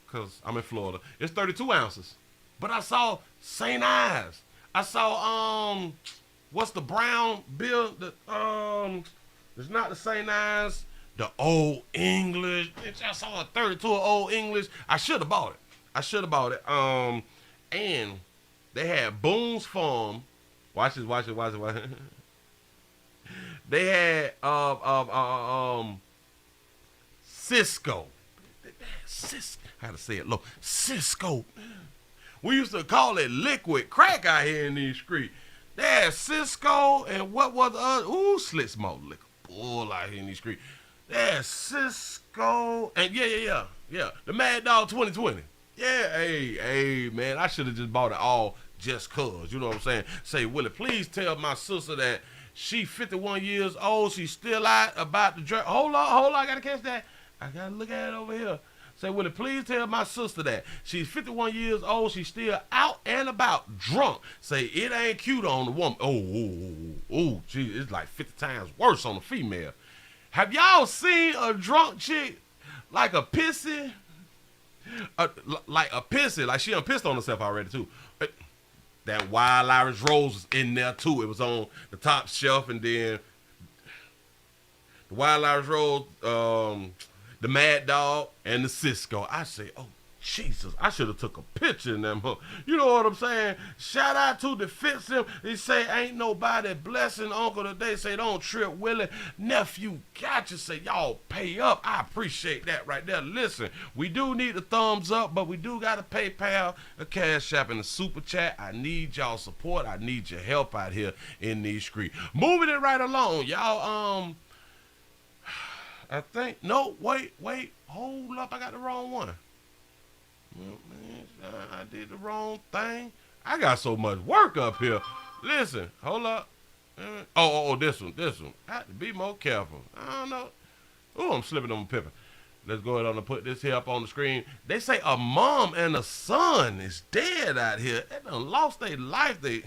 because I'm in Florida. It's 32 ounces. But I saw St. Ives. I saw, what's the brown bill? It's not the St. Ives. The Old English. I saw a 32 of Old English. I should have bought it. And they had Boone's Farm. Watch this. They had Cisco. I gotta say it low. Cisco. We used to call it liquid crack out here in these streets. They had Cisco and what was the other? Slit smoke liquor. Bull out here in these streets. They had Cisco and yeah. The Mad Dog 2020. Yeah, hey, man, I should have just bought it all just cause. You know what I'm saying? Say, Willie, please tell my sister that she 51 years old. She's still out about the drink. Hold on, I gotta catch that. I gotta look at it over here. Say, Willie, please tell my sister that she's 51 years old. She's still out and about drunk. Say, it ain't cute on the woman. Oh, gee, it's like 50 times worse on the female. Have y'all seen a drunk chick like a pissy like a pissy, like she done pissed on herself already too. That Wild Irish Rose was in there too. It was on the top shelf, and then the Wild Irish Rose, the Mad Dog, and the Cisco. I say, oh Jesus, I should have took a picture in them. You know what I'm saying? Shout out to Defense him. He say, ain't nobody blessing Uncle today. Say, don't trip Willie. Nephew got you. Say, y'all pay up. I appreciate that right there. Listen, we do need a thumbs up, but we do got a PayPal, a Cash App, and a Super Chat. I need y'all support. I need your help out here in these streets. Moving it right along, y'all. I think, no, wait, hold up. I got the wrong one. I did the wrong thing. I got so much work up here. Listen, hold up. Oh, this one. I have to be more careful. I don't know. Oh, I'm slipping on my pepper. Let's go ahead and put this here up on the screen. They say a mom and a son is dead out here. They done lost their life. They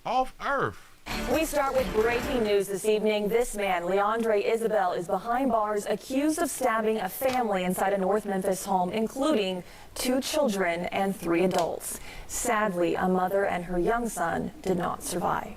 off earth. We start with breaking news this evening. This man, Leandre Isabel, is behind bars accused of stabbing a family inside a North Memphis home, including 2 children and 3 adults. Sadly, a mother and her young son did not survive.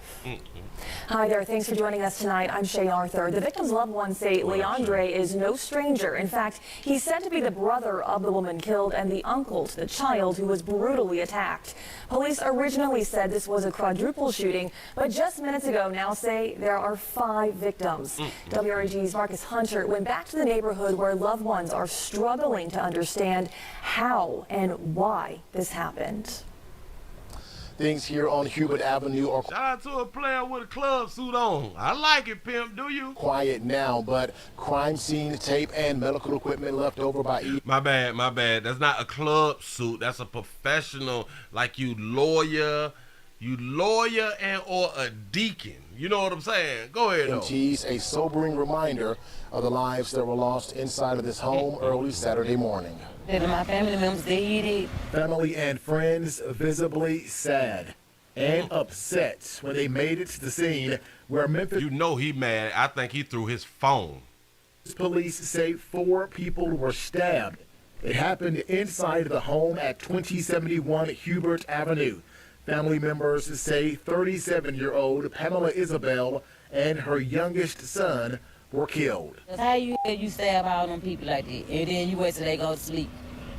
Hi there, thanks for joining us tonight. I'm Shay Arthur. The victim's loved ones say Leandre is no stranger. In fact, he's said to be the brother of the woman killed and the uncle to the child who was brutally attacked. Police originally said this was a quadruple shooting, but just minutes ago now say there are 5 victims. WREG's Marcus Hunter went back to the neighborhood where loved ones are struggling to understand how and why this happened. Things here on Hubert Avenue are shout out to a player with a club suit on. I like it, pimp. Do you? Quiet now, but crime scene tape and medical equipment left over by My bad. That's not a club suit. That's a professional, like you lawyer and or a deacon. You know what I'm saying? Go ahead, though. EMTs, a sobering reminder of the lives that were lost inside of this home early Saturday morning. My family members, they eat it. Family and friends visibly sad and upset when they made it to the scene where Memphis... You know he mad. I think he threw his phone. Police say 4 people were stabbed. It happened inside the home at 2071 Hubert Avenue. Family members say 37-year-old Pamela Isabel and her youngest son were killed. How you stab all them people like that, and then you wait till they go to sleep?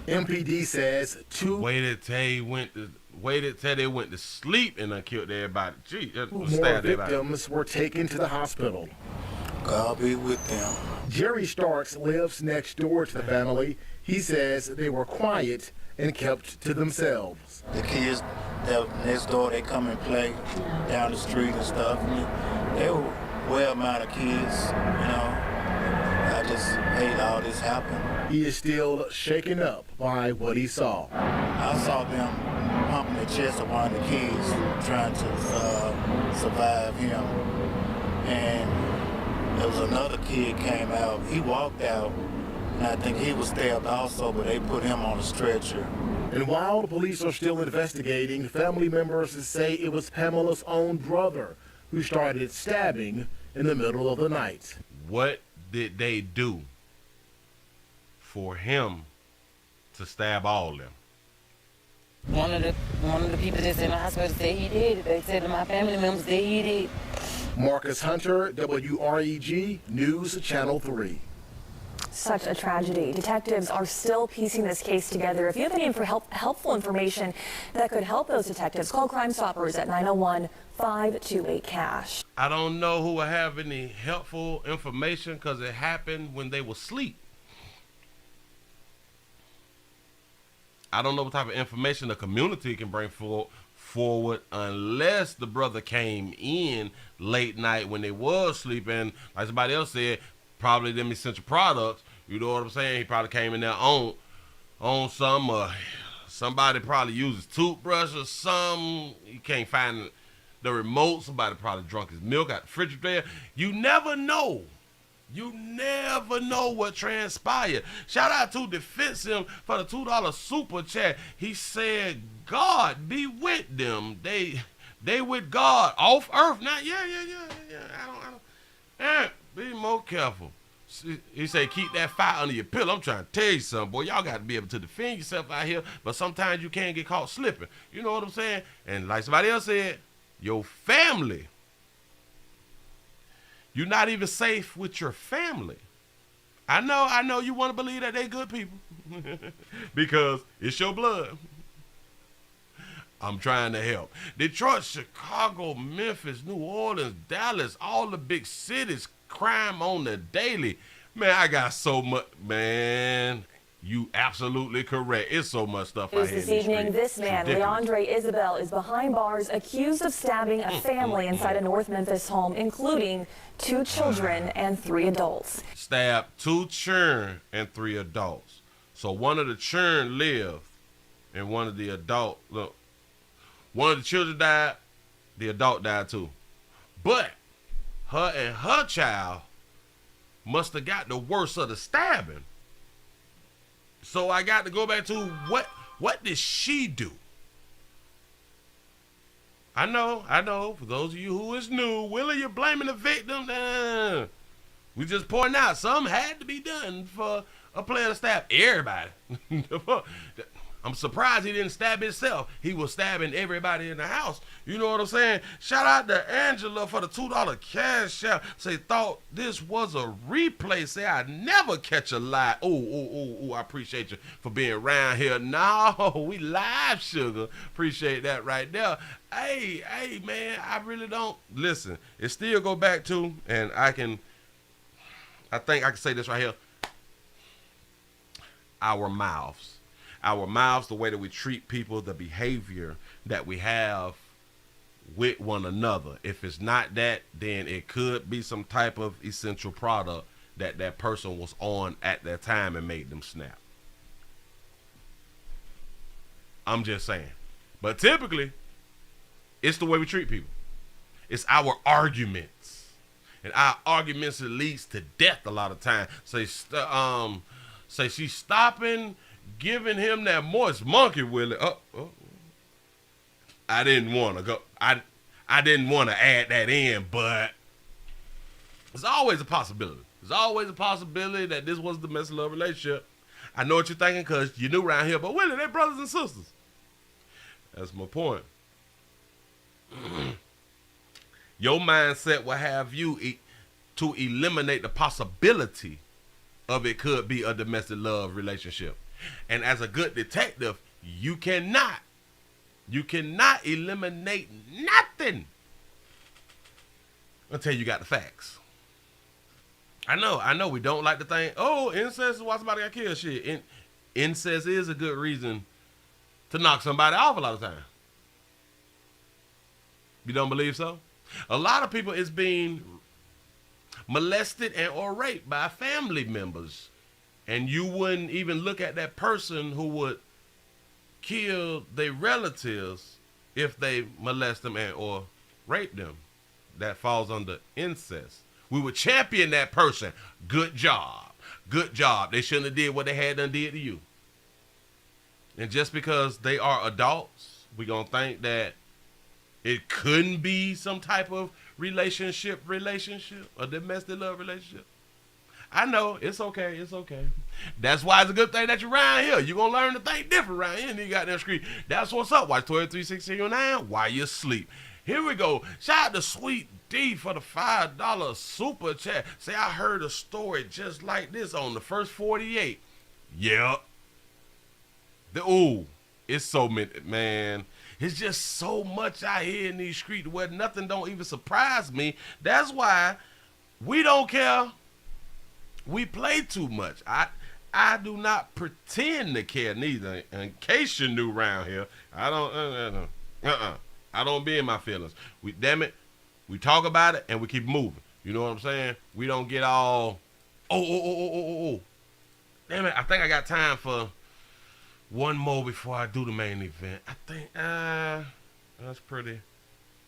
MPD says 2 waited till they went to sleep and killed everybody. Gee, more victims were taken to the hospital. God be with them. Jerry Starks lives next door to the family. He says they were quiet and kept to themselves. The kids that next door, they come and play down the street and stuff. They were well-mannered kids, you know. I just hate all this happened. He is still shaken up by what he saw. I saw them pumping the chest of one of the kids trying to survive him. And there was another kid came out. He walked out, and I think he was stabbed also, but they put him on a stretcher. And while the police are still investigating, family members say it was Pamela's own brother who started stabbing in the middle of the night. What did they do for him to stab all of them? One of the people that's in the hospital said he did it. They said to my family members they did it. Marcus Hunter, WREG News Channel 3. Such a tragedy. Detectives are still piecing this case together. If you have any helpful information that could help those detectives, call Crime Stoppers at 901-528-CASH. I don't know who will have any helpful information because it happened when they were asleep. I don't know what type of information the community can bring forward unless the brother came in late night when they was sleeping. Like somebody else said, probably them essential products. You know what I'm saying? He probably came in there on some, somebody probably uses toothbrush or something. He can't find the remote. Somebody probably drunk his milk out the refrigerator. You never know. You never know what transpired. Shout out to Defense him for the $2 super chat. He said, God be with them. They with God off earth. Now, yeah. I don't. Be more careful. He say, keep that fire under your pillow. I'm trying to tell you something, boy. Y'all got to be able to defend yourself out here, but sometimes you can get caught slipping. You know what I'm saying? And like somebody else said, your family. You're not even safe with your family. I know you want to believe that they good people because it's your blood. I'm trying to help. Detroit, Chicago, Memphis, New Orleans, Dallas, all the big cities, crime on the daily. Man, I got so much, man. You absolutely correct. It's so much stuff out here. This evening, this man, Leandre Isabel, is behind bars accused of stabbing a family inside a North Memphis home, including 2 children and 3 adults. Stabbed 2 children and 3 adults. So one of the children lived, and one of the children died, the adult died too. But her and her child must have got the worst of the stabbing. So I got to go back to what did she do? I know. For those of you who is new, Willie, you're blaming the victim. We just pointing out something had to be done for a player to stab everybody. I'm surprised he didn't stab himself. He was stabbing everybody in the house. You know what I'm saying? Shout out to Angela for the $2 cash out. Say, thought this was a replay. Say, I never catch a lie. I appreciate you for being around here. No, we live, sugar. Appreciate that right there. Hey, man, I really don't. Listen, it still go back to, and I think I can say this right here. Our mouths. Our mouths, the way that we treat people, the behavior that we have with one another. If it's not that, then it could be some type of essential product that person was on at that time and made them snap. I'm just saying. But typically, it's the way we treat people. It's our arguments. And our arguments, it leads to death a lot of times. Say she's stopping giving him that moist monkey, Willie. I didn't want to go. I didn't want to add that in, but there's always a possibility. There's always a possibility that this was the mess of love relationship. I know what you're thinking because you're new around here, but Willie, they're brothers and sisters. That's my point. Your mindset will have you to eliminate the possibility of it could be a domestic love relationship. And as a good detective, you cannot eliminate nothing until you got the facts. I know we don't like to think, incest is why somebody got killed. Shit, incest is a good reason to knock somebody off a lot of time. You don't believe so? A lot of people is being molested and or raped by family members. And you wouldn't even look at that person who would kill their relatives if they molest them and or rape them. That falls under incest. We would champion that person. Good job. Good job. They shouldn't have did what they had done did to you. And just because they are adults, we're going to think that it couldn't be some type of relationship, a domestic love relationship. I know, it's okay. That's why it's a good thing that you're around here. You're going to learn to think different around here in the goddamn street. That's what's up. Watch 12-3-6-9 while you sleep. Here we go. Shout out to Sweet D for the $5 super chat. Say, I heard a story just like this on the first 48. Yep. It's so many, man. It's just so much out here in these streets where nothing don't even surprise me. That's why we don't care. We play too much. I do not pretend to care neither. In case you're new around here, I don't. I don't be in my feelings. We talk about it and we keep moving. You know what I'm saying? We don't get all. Damn it! I think I got time for one more before I do the main event. I think that's pretty.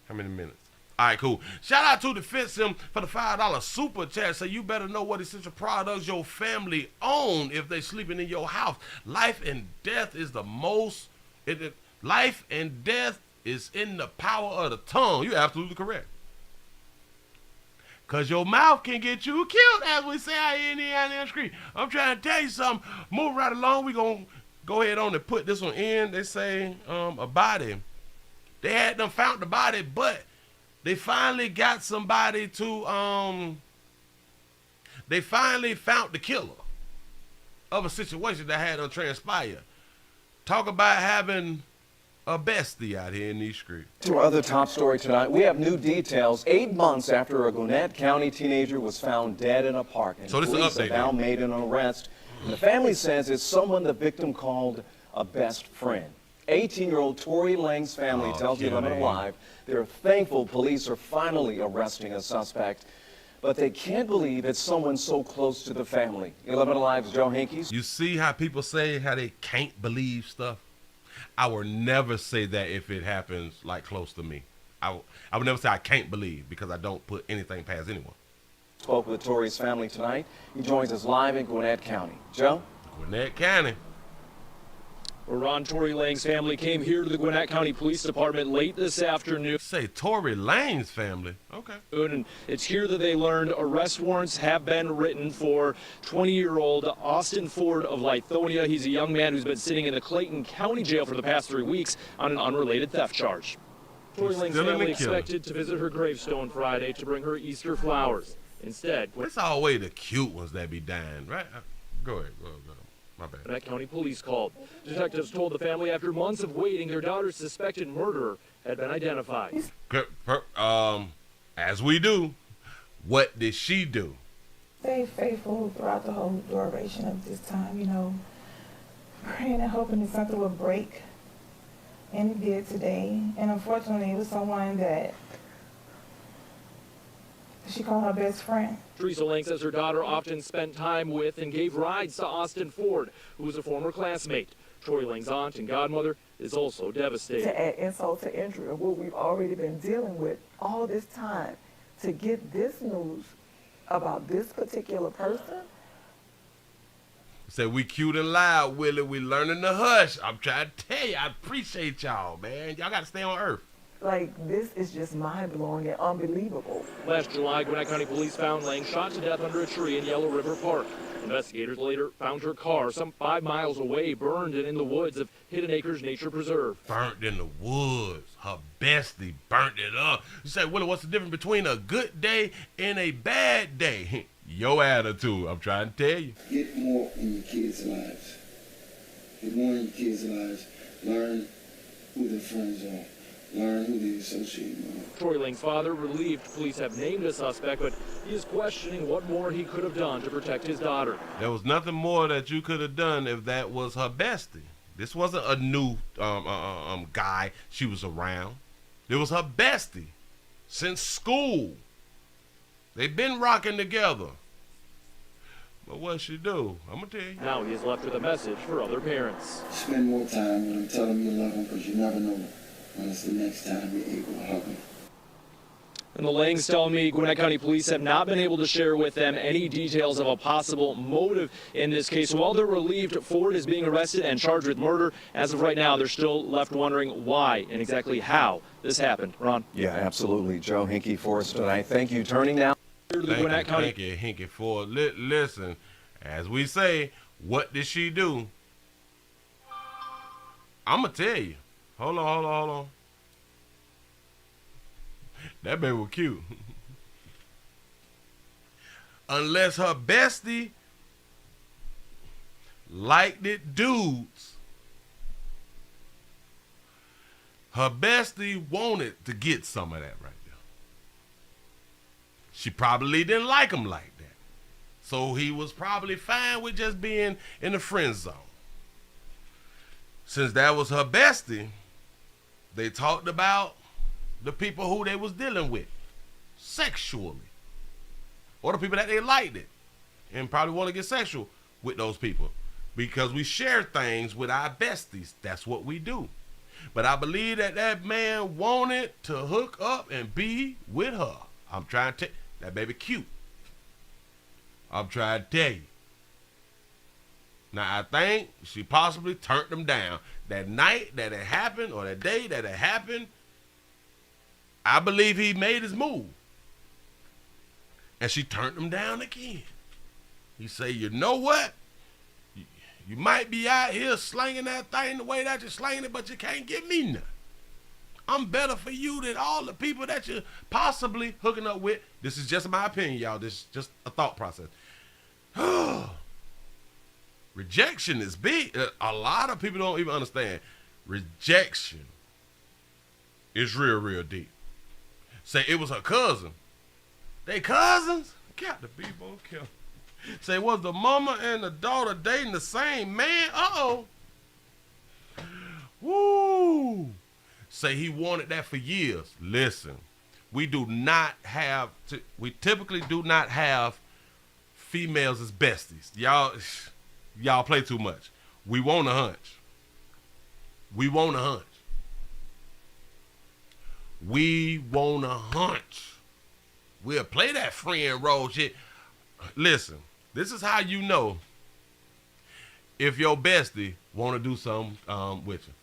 How many minutes? All right, cool. Shout out to Defense Him for the $5 super chat. So you better know what essential products your family own if they sleeping in your house. Life and death is the most. Life and death is in the power of the tongue. You're absolutely correct. Because your mouth can get you killed, as we say out here in the Indiana street. I'm trying to tell you something. Move right along. We're going to go ahead on and put this one in. They say a body. They had them found the body, but they finally got somebody to, they finally found the killer of a situation that had transpired. Talk about having a bestie out here in these streets. To our other top story tonight, we have new details 8 months after a Gwinnett County teenager was found dead in a park. And so this is an police update. have now made an arrest. And the family says it's someone the victim called a best friend. 18-year-old Tory Lang's family tells 11 Alive they're thankful police are finally arresting a suspect, but they can't believe it's someone so close to the family. 11 Alive's Joe Hinkes. You see how people say how they can't believe stuff? I will never say that if it happens like close to me. I would never say I can't believe, because I don't put anything past anyone. Spoke with Tory's family tonight. He joins us live in Gwinnett County. Joe? Gwinnett County. Ron, Tory Lang's family came here to the Gwinnett County Police Department late this afternoon. Say Tory Lang's family. Okay. And it's here that they learned arrest warrants have been written for 20-year-old Austin Ford of Lithonia. He's a young man who's been sitting in the Clayton County Jail for the past 3 weeks on an unrelated theft charge. Tory Lang's family expected to visit her gravestone Friday to bring her Easter flowers. Instead, it's always the cute ones that be dying, right? Go ahead. My bad. Gwinnett County Police called. Detectives told the family after months of waiting, their daughter's suspected murderer had been identified. As we do, what did she do? Stay faithful throughout the whole duration of this time, you know, praying and hoping that something will break. And it did today. And unfortunately, it was someone that she called her best friend. Teresa Lang says her daughter often spent time with and gave rides to Austin Ford, who was a former classmate. Tory Lang's aunt and godmother is also devastated. To add insult to injury of what we've already been dealing with all this time, to get this news about this particular person. Say we cute and loud, Willie. We learning to hush. I'm trying to tell you, I appreciate y'all, man. Y'all got to stay on earth. Like, this is just mind-blowing and unbelievable. Last July, Gwinnett County Police found Lang shot to death under a tree in Yellow River Park. Investigators later found her car some 5 miles away, burned and in the woods of Hidden Acres Nature Preserve. Burnt in the woods. Her bestie burnt it up. You say, Willie, what's the difference between a good day and a bad day? Your attitude, I'm trying to tell you. Get more in your kids' lives. Get more in your kids' lives. Learn who their friends are. Learn who they associate with. Tory Lang's father relieved police have named a suspect, but he is questioning what more he could have done to protect his daughter. There was nothing more that you could have done if that was her bestie. This wasn't a new guy she was around. It was her bestie since school. They've been rocking together. But what she do? I'm going to tell you. Now he is left with a message for other parents. Spend more time with them. Tell them you love them, because you never know when it's the next time you're able to hug them. And the Langs tell me Gwinnett County Police have not been able to share with them any details of a possible motive in this case. While they're relieved Ford is being arrested and charged with murder, as of right now, they're still left wondering why and exactly how this happened. Ron? Yeah, absolutely. Joe Hinkey for us tonight. Thank you. Turning now. Thank you, Hinkey, for listen, as we say, what did she do? I'm going to tell you. Hold on. That baby was cute. Unless her bestie liked it dudes, her bestie wanted to get some of that right there. She probably didn't like him like that. So he was probably fine with just being in the friend zone. Since that was her bestie, they talked about the people who they was dealing with sexually, or the people that they liked it and probably want to get sexual with those people, because we share things with our besties. That's what we do. But I believe that man wanted to hook up and be with her. I'm trying to tell you, that baby cute. I'm trying to tell you. Now, I think she possibly turned them down. That night that it happened, or that day that it happened, I believe he made his move. And she turned him down again. He say, you know what? You might be out here slinging that thing the way that you're slinging it, but you can't get me nothing. I'm better for you than all the people that you're possibly hooking up with. This is just my opinion, y'all. This is just a thought process. Rejection is big. A lot of people don't even understand. Rejection is real, real deep. Say it was her cousin. They cousins? Got to be both careful. Say, was the mama and the daughter dating the same man? Uh-oh. Woo. Say he wanted that for years. Listen, we typically do not have females as besties. Y'all play too much. We want a hunch. We want a hunch. We want a hunch. We'll play that friend role shit. Listen, this is how you know if your bestie want to do something with you.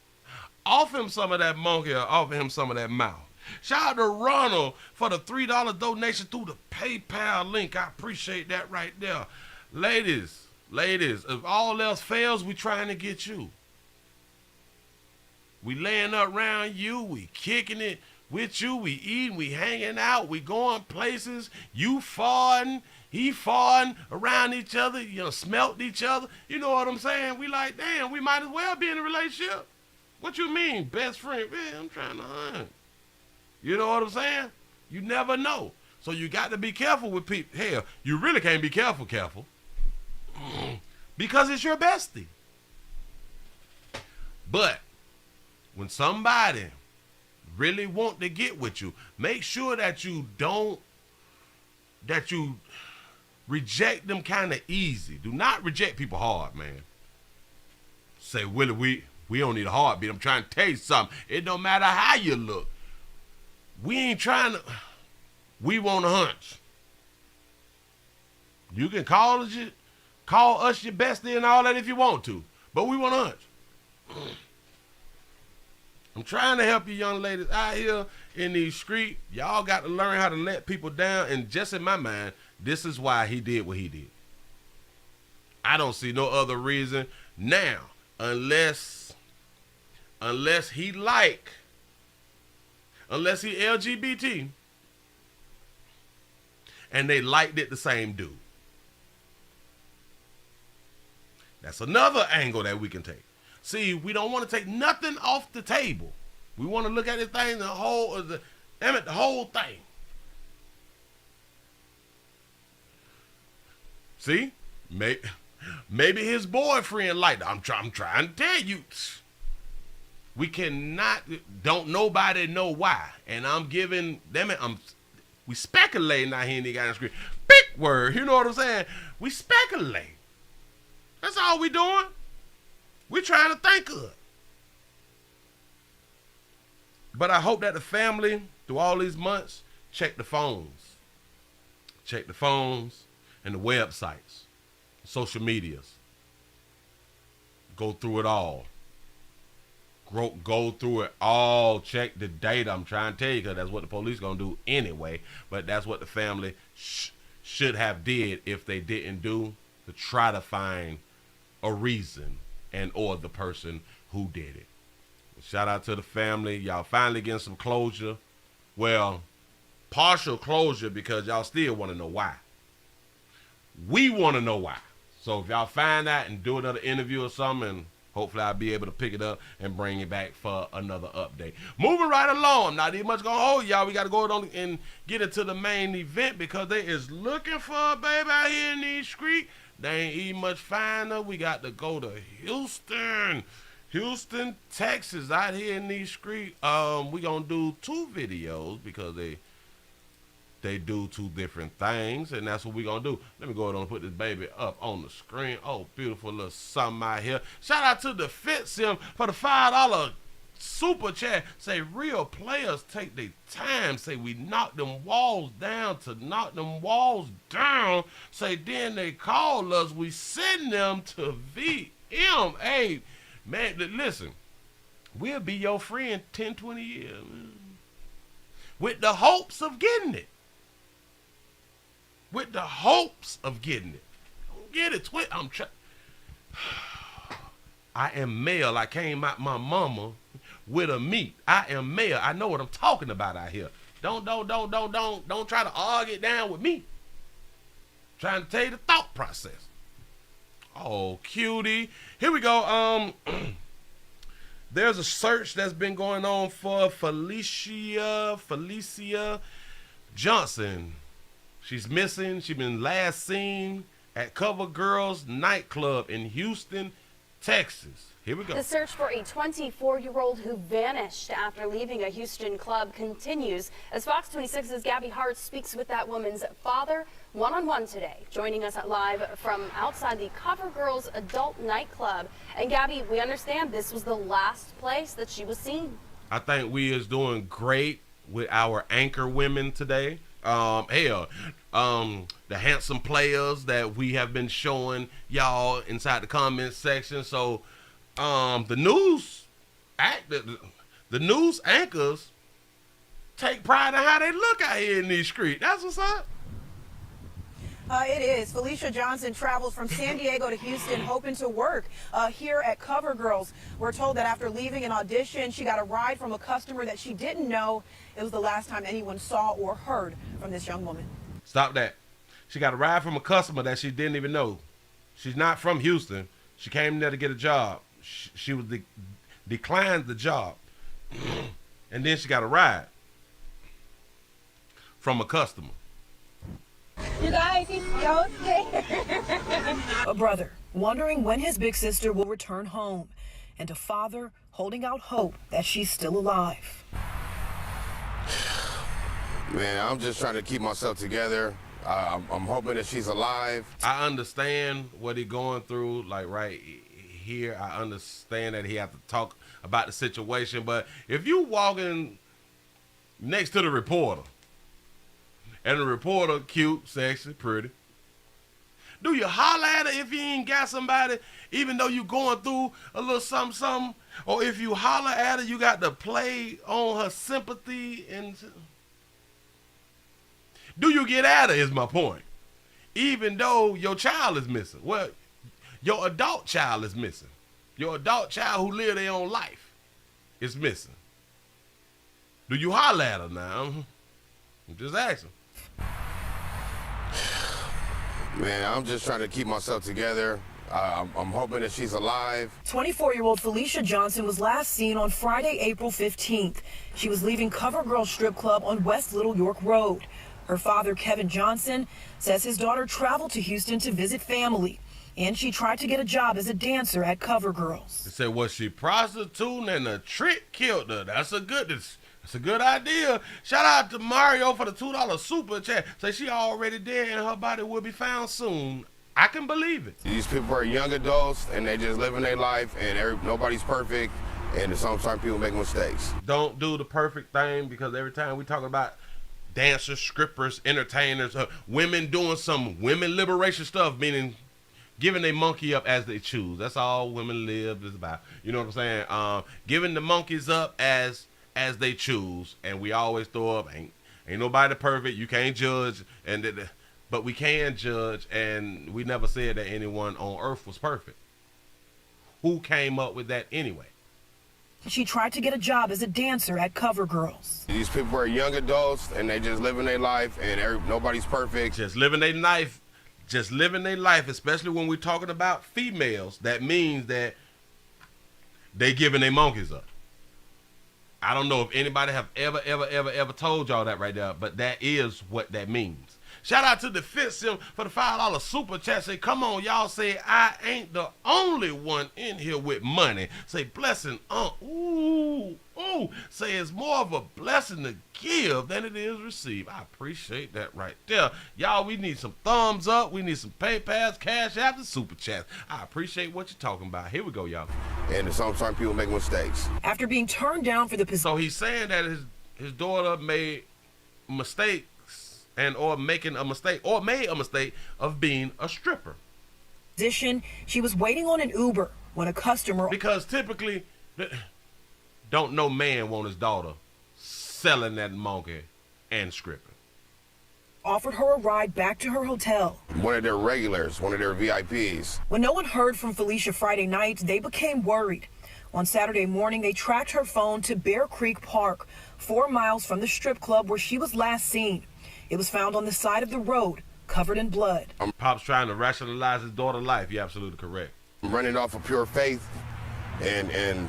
Offer him some of that monkey or offer him some of that mouth. Shout out to Ronald for the $3 donation through the PayPal link. I appreciate that right there. Ladies, if all else fails, we trying to get you. We laying up around you. We kicking it with you. We eating. We hanging out. We going places. You farting. He farting around each other. You know, smelt each other. You know what I'm saying? We like, damn, we might as well be in a relationship. What you mean, best friend? Man, I'm trying to hunt. You know what I'm saying? You never know. So you got to be careful with people. Hell, you really can't be careful. Because it's your bestie. But when somebody really want to get with you, make sure that you reject them kind of easy. Do not reject people hard, man. Say, Willie, we don't need a heartbeat. I'm trying to tell you something. It don't matter how you look. We ain't trying to. We want a hunch. You can call us your bestie and all that if you want to, but we want a hunch. I'm trying to help you young ladies out here in these streets. Y'all got to learn how to let people down, and just in my mind, this is why he did what he did. I don't see no other reason now, unless he LGBT, and they liked it the same dude. That's another angle that we can take. See, we don't want to take nothing off the table. We want to look at this thing, the whole thing. See, maybe his boyfriend liked it. I'm trying to tell you. We cannot, don't nobody know why. And I'm giving them, we speculating out here in the guy on the screen. Big word, you know what I'm saying? We speculate. That's all we doing. We trying to think of it. But I hope that the family, through all these months, check the phones. Check the phones and the websites, social medias. Go through it all. Go through it all. Check the data. I'm trying to tell you, because that's what the police going to do anyway. But that's what the family should have did if they didn't do, to try to find a reason and or the person who did it. Shout out to the family. Y'all finally getting some closure. Well, partial closure, because y'all still want to know why. We want to know why. So if y'all find that and do another interview or something, and hopefully I'll be able to pick it up and bring it back for another update. Moving right along. I'm not even much going to hold y'all. We got to go on and get into the main event, because they is looking for a baby out here in these streets. They ain't even much finer. We got to go to Houston, Texas, out here in these streets. We going to do 2 videos, because they do 2 different things, and that's what we're going to do. Let me go ahead and put this baby up on the screen. Oh, beautiful little something out here. Shout out to the FitSim for the $5 super chat. Say, real players take their time. Say, we knock them walls down to knock them walls down. Say, then they call us. We send them to VM. Hey, man, listen. We'll be your friend 10, 20 years, man, with the hopes of getting it. with the hopes of getting it. Don't get it twisted. I am male. I came out my mama with a meat. I am male. I know what I'm talking about out here. Don't try to argue it down with me. Trying to tell you the thought process. Oh, cutie. Here we go. There's a search that's been going on for Felicia Johnson. She's missing. She's been last seen at Cover Girls nightclub in Houston, Texas. Here we go. The search for a 24-year-old who vanished after leaving a Houston club continues as Fox 26's Gabby Hart speaks with that woman's father one-on-one today. Joining us live from outside the Cover Girls adult nightclub. And Gabby, we understand this was the last place that she was seen. I think we is doing great with our anchor women today. The handsome players that we have been showing y'all inside the comment section. So the news anchors take pride in how they look out here in these streets. That's what's up. It is. Felicia Johnson travels from San Diego to Houston hoping to work here at Cover Girls. We're told that after leaving an audition, she got a ride from a customer that she didn't know. It was the last time anyone saw or heard from this young woman. Stop that. She got a ride from a customer that she didn't even know. She's not from Houston. She came there to get a job. She was declined the job. And then she got a ride from a customer. You guys, he's so scared. A brother wondering when his big sister will return home, and a father holding out hope that she's still alive. Man, I'm just trying to keep myself together. I'm hoping that she's alive. I understand what he's going through, like right here. I understand that he have to talk about the situation, but if you walking next to the reporter, and the reporter cute, sexy, pretty, do you holler at her if you ain't got somebody, even though you going through a little something? Or if you holler at her, you got to play on her sympathy? And do you get at her is my point. Even though your child is missing. Well, your adult child is missing. Your adult child who live their own life is missing. Do you holler at her now? I'm just asking. Man, I'm just trying to keep myself together. I'm hoping that she's alive. 24-year-old Felicia Johnson was last seen on Friday, April 15th. She was leaving Cover Girl Strip Club on West Little York Road. Her father, Kevin Johnson, says his daughter traveled to Houston to visit family, and she tried to get a job as a dancer at Cover Girls. They said, was she prostituting and a trick killed her? That's a good idea. Shout out to Mario for the $2 super chat. Say she already dead and her body will be found soon. I can believe it. These people are young adults and they just living their life, and nobody's perfect, and sometimes people make mistakes. Don't do the perfect thing, because every time we talk about dancers, strippers, entertainers, women doing some women liberation stuff, meaning giving their monkey up as they choose. That's all women live is about. You know what I'm saying? Giving the monkeys up as they choose, and we always throw up, ain't nobody perfect, you can't judge, but we can judge, and we never said that anyone on earth was perfect. Who came up with that anyway? She tried to get a job as a dancer at Cover Girls. These people are young adults and they just living their life, and nobody's perfect. Just living their life, especially when we're talking about females. That means that they giving their monkeys up. I don't know if anybody have ever told y'all that right there, but that is what that means. Shout out to the Fitsim for the $5 super chat. Say, come on, y'all. Say, I ain't the only one in here with money. Say, blessing. Ooh. Say, it's more of a blessing to give than it is receive. I appreciate that right there. Y'all, we need some thumbs up. We need some PayPals, Cash App, and super chats. I appreciate what you're talking about. Here we go, y'all. And sometimes people make mistakes. After being turned down for the position. So he's saying that his daughter made mistakes, or made a mistake of being a stripper. She was waiting on an Uber when a customer. Because typically, don't no man want his daughter selling that monkey and stripping. offered her a ride back to her hotel. One of their regulars, one of their VIPs. When no one heard from Felicia Friday night, they became worried. On Saturday morning, they tracked her phone to Bear Creek Park, 4 miles from the strip club where she was last seen. It was found on the side of the road, covered in blood. Pop's trying to rationalize his daughter's life. You're absolutely correct. I'm running off of pure faith and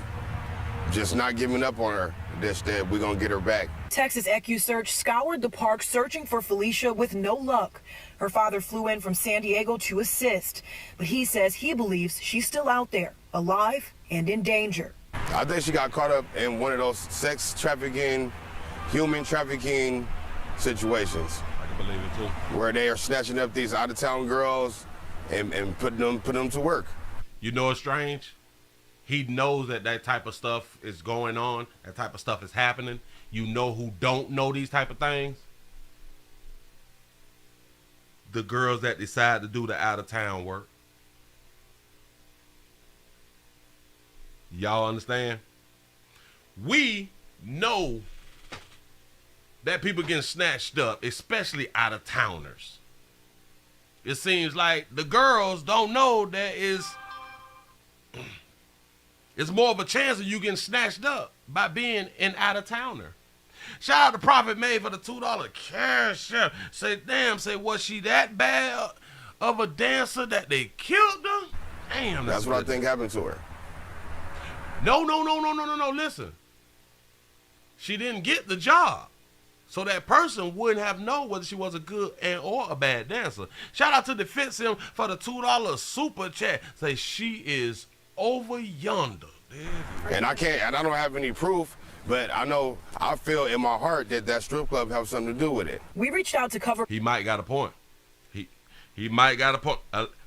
just not giving up on her. That we're going to get her back. Texas EcuSearch scoured the park searching for Felicia with no luck. Her father flew in from San Diego to assist, but he says he believes she's still out there, alive and in danger. I think she got caught up in one of those sex trafficking, human trafficking situations. I can believe it too. Where they are snatching up these out-of-town girls and putting them to work. You know what's strange? He knows that type of stuff is going on. That type of stuff is happening. You know who don't know these type of things? The girls that decide to do the out-of-town work. Y'all understand? We know that people getting snatched up, especially out-of-towners. It seems like the girls don't know that it's more of a chance of you getting snatched up by being an out-of-towner. Shout out to Prophet May for the $2 cash app. Say, damn, was she that bad of a dancer that they killed her? Damn, that's what I think happened to her. No, listen. She didn't get the job. So that person wouldn't have known whether she was a good or a bad dancer. Shout out to Defense Him for the $2 super chat. Say she is over yonder. And I don't have any proof, but I feel in my heart that strip club has something to do with it. We reached out to cover. He might got a point. He might got a point.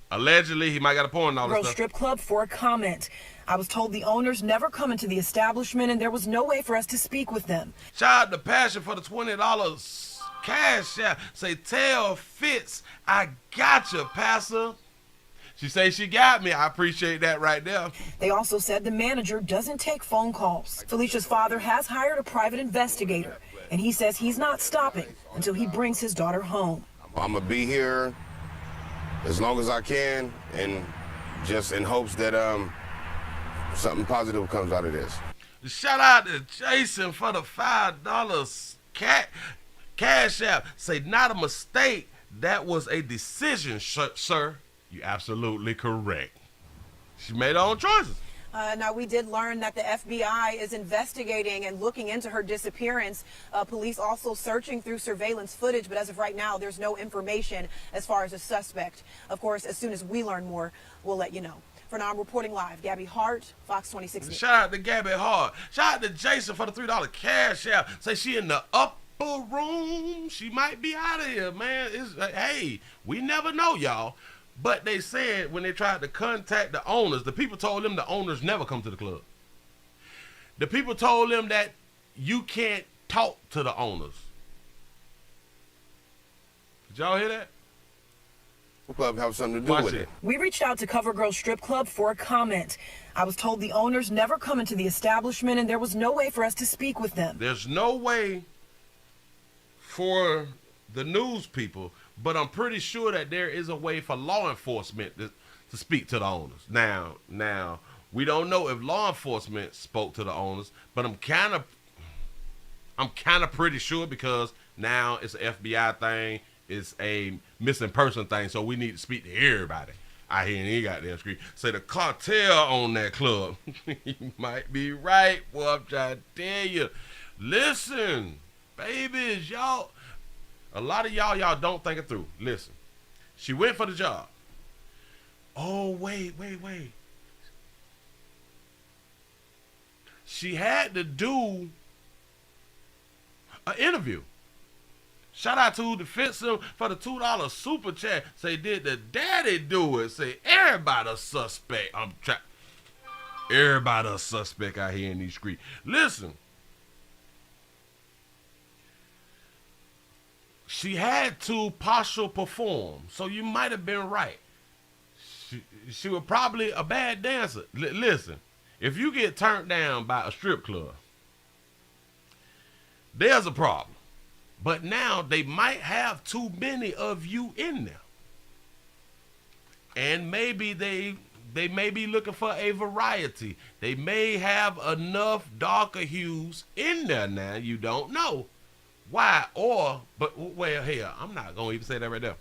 Allegedly, he might got a point in all this stuff. Strip club for a comment. I was told the owners never come into the establishment and there was no way for us to speak with them. Shout out to Passion for the $20 cash app. Say, tell Fitz, I got you, Pastor. She say she got me. I appreciate that right there. They also said the manager doesn't take phone calls. Felicia's father has hired a private investigator, and he says he's not stopping until he brings his daughter home. I'm going to be here as long as I can, and just in hopes that something positive comes out of this. Shout out to Jason for the $5 cash app. Say, not a mistake. That was a decision, sir. You're absolutely correct. She made her own choices. Now, we did learn that the FBI is investigating and looking into her disappearance. Police also searching through surveillance footage, but as of right now, there's no information as far as a suspect. Of course, as soon as we learn more, we'll let you know. For now, I'm reporting live. Gabby Hart, Fox 26 News. Shout out to Gabby Hart. Shout out to Jason for the $3 cash app. Say she in the upper room. She might be out of here, man. Hey, we never know, y'all. But they said when they tried to contact the owners, the people told them the owners never come to the club. The people told them that you can't talk to the owners. Did y'all hear that? Club have something to do with it. We reached out to CoverGirl Strip Club for a comment. I was told the owners never come into the establishment and there was no way for us to speak with them. There's no way for the news people, but I'm pretty sure that there is a way for law enforcement to speak to the owners. Now, we don't know if law enforcement spoke to the owners, but I'm kind of pretty sure because now it's an FBI thing. It's a missing person thing, so we need to speak to everybody. I hear any goddamn scream. Say the cartel on that club. You might be right, boy. I'm trying to tell you. Listen, babies, y'all. A lot of y'all don't think it through. Listen, she went for the job. Oh, wait. She had to do an interview. Shout out to Defense Him for the $2 super chat. Say, did the daddy do it? Say, everybody a suspect. Everybody a suspect out here in these streets. Listen. She had to partial perform, so you might have been right. She was probably a bad dancer. Listen, if you get turned down by a strip club, there's a problem. But now they might have too many of you in there. And maybe they may be looking for a variety. They may have enough darker hues in there now. You don't know why. But well, hell, I'm not going to even say that right there.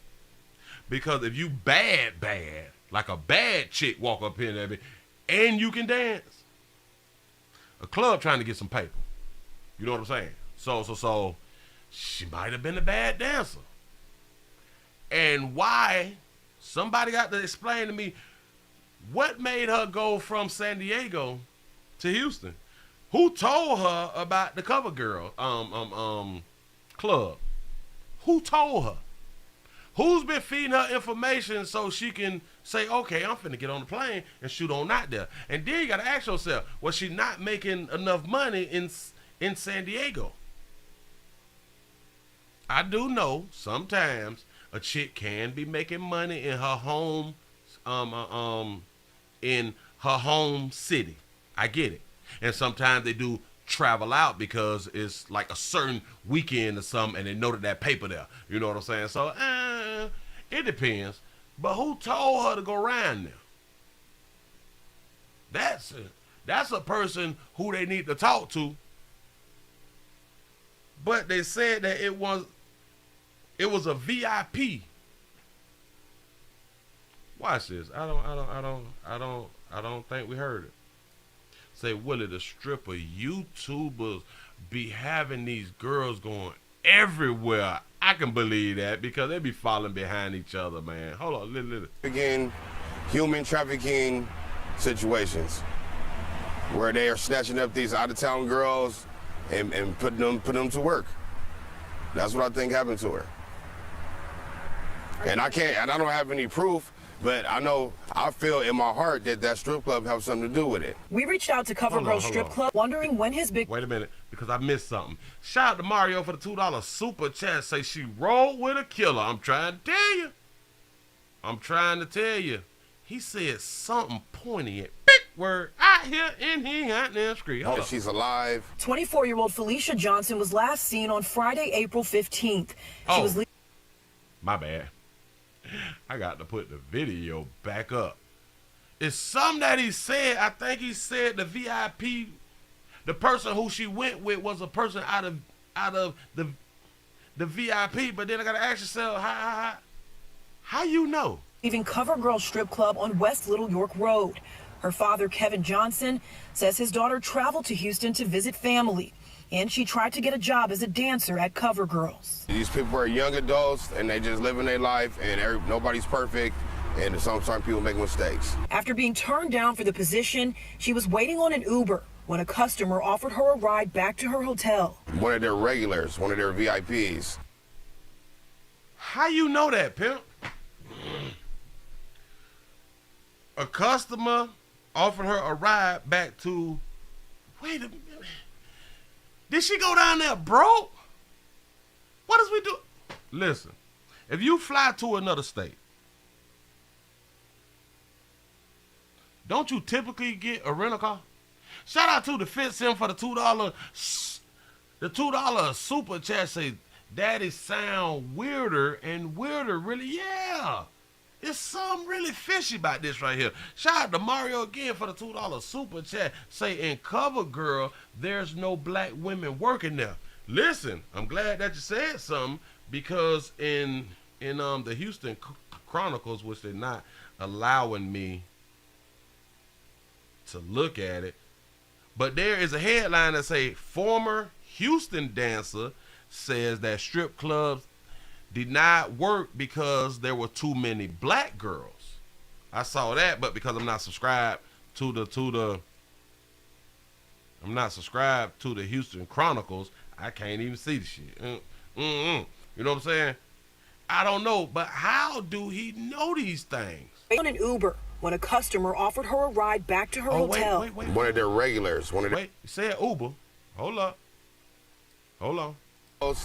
Because if you bad, like a bad chick walk up in there and you can dance, a club trying to get some paper. You know what I'm saying? So she might have been a bad dancer. And why? Somebody got to explain to me what made her go from San Diego to Houston. Who told her about the CoverGirl club? Who told her? Who's been feeding her information so she can say, okay, I'm finna get on the plane and shoot on out there? And then you got to ask yourself, was she not making enough money in San Diego? I do know sometimes a chick can be making money in her home, in her home city. I get it. And sometimes they do travel out because it's like a certain weekend or something and they know that paper there. You know what I'm saying? So it depends. But who told her to go around there? That's a person who they need to talk to. But they said that it was a VIP. Watch this. I don't think we heard it. Say, Willie, the stripper YouTubers be having these girls going everywhere. I can believe that because they be falling behind each other, man. Hold on, little. Again, human trafficking situations where they are snatching up these out-of-town girls and putting them to work. That's what I think happened to her. And I don't have any proof, but I feel in my heart that strip club has something to do with it. We reached out to CoverGirl Strip Club, wondering when his big... Wait a minute, because I missed something. Shout out to Mario for the $2 super chat. Say she rolled with a killer. I'm trying to tell you. He said something pointy and big word out here and he out there scream. Hold up. She's alive. 24-year-old Felicia Johnson was last seen on Friday, April 15th. She was my bad. I got to put the video back up. It's something that he said. I think he said the VIP, the person who she went with was a person out of the VIP. But then I got to ask yourself, how you know? Leaving CoverGirl Strip Club on West Little York Road. Her father, Kevin Johnson, says his daughter traveled to Houston to visit family, and she tried to get a job as a dancer at CoverGirls. These people are young adults, and they just living their life, and nobody's perfect, and sometimes people make mistakes. After being turned down for the position, she was waiting on an Uber when a customer offered her a ride back to her hotel. One of their regulars, one of their VIPs. How you know that, pimp? A customer offered her a ride back to... Wait a minute. Did she go down there broke? What does we do? Listen, if you fly to another state, don't you typically get a rental car? Shout out to the FitSim for the $2 super chat. Say, Daddy sound weirder and weirder. Really, yeah. There's something really fishy about this right here. Shout out to Mario again for the $2 super chat. Say, in CoverGirl, there's no black women working there. Listen, I'm glad that you said something because in the Houston Chronicles, which they're not allowing me to look at it, but there is a headline that say former Houston dancer says that strip clubs did not work because there were too many black girls. I saw that, but because I'm not subscribed to the Houston Chronicles, I can't even see the shit. You know what I'm saying? I don't know, but how do he know these things? On an Uber when a customer offered her a ride back to her hotel. Wait. One of their regulars. You said Uber. Hold on.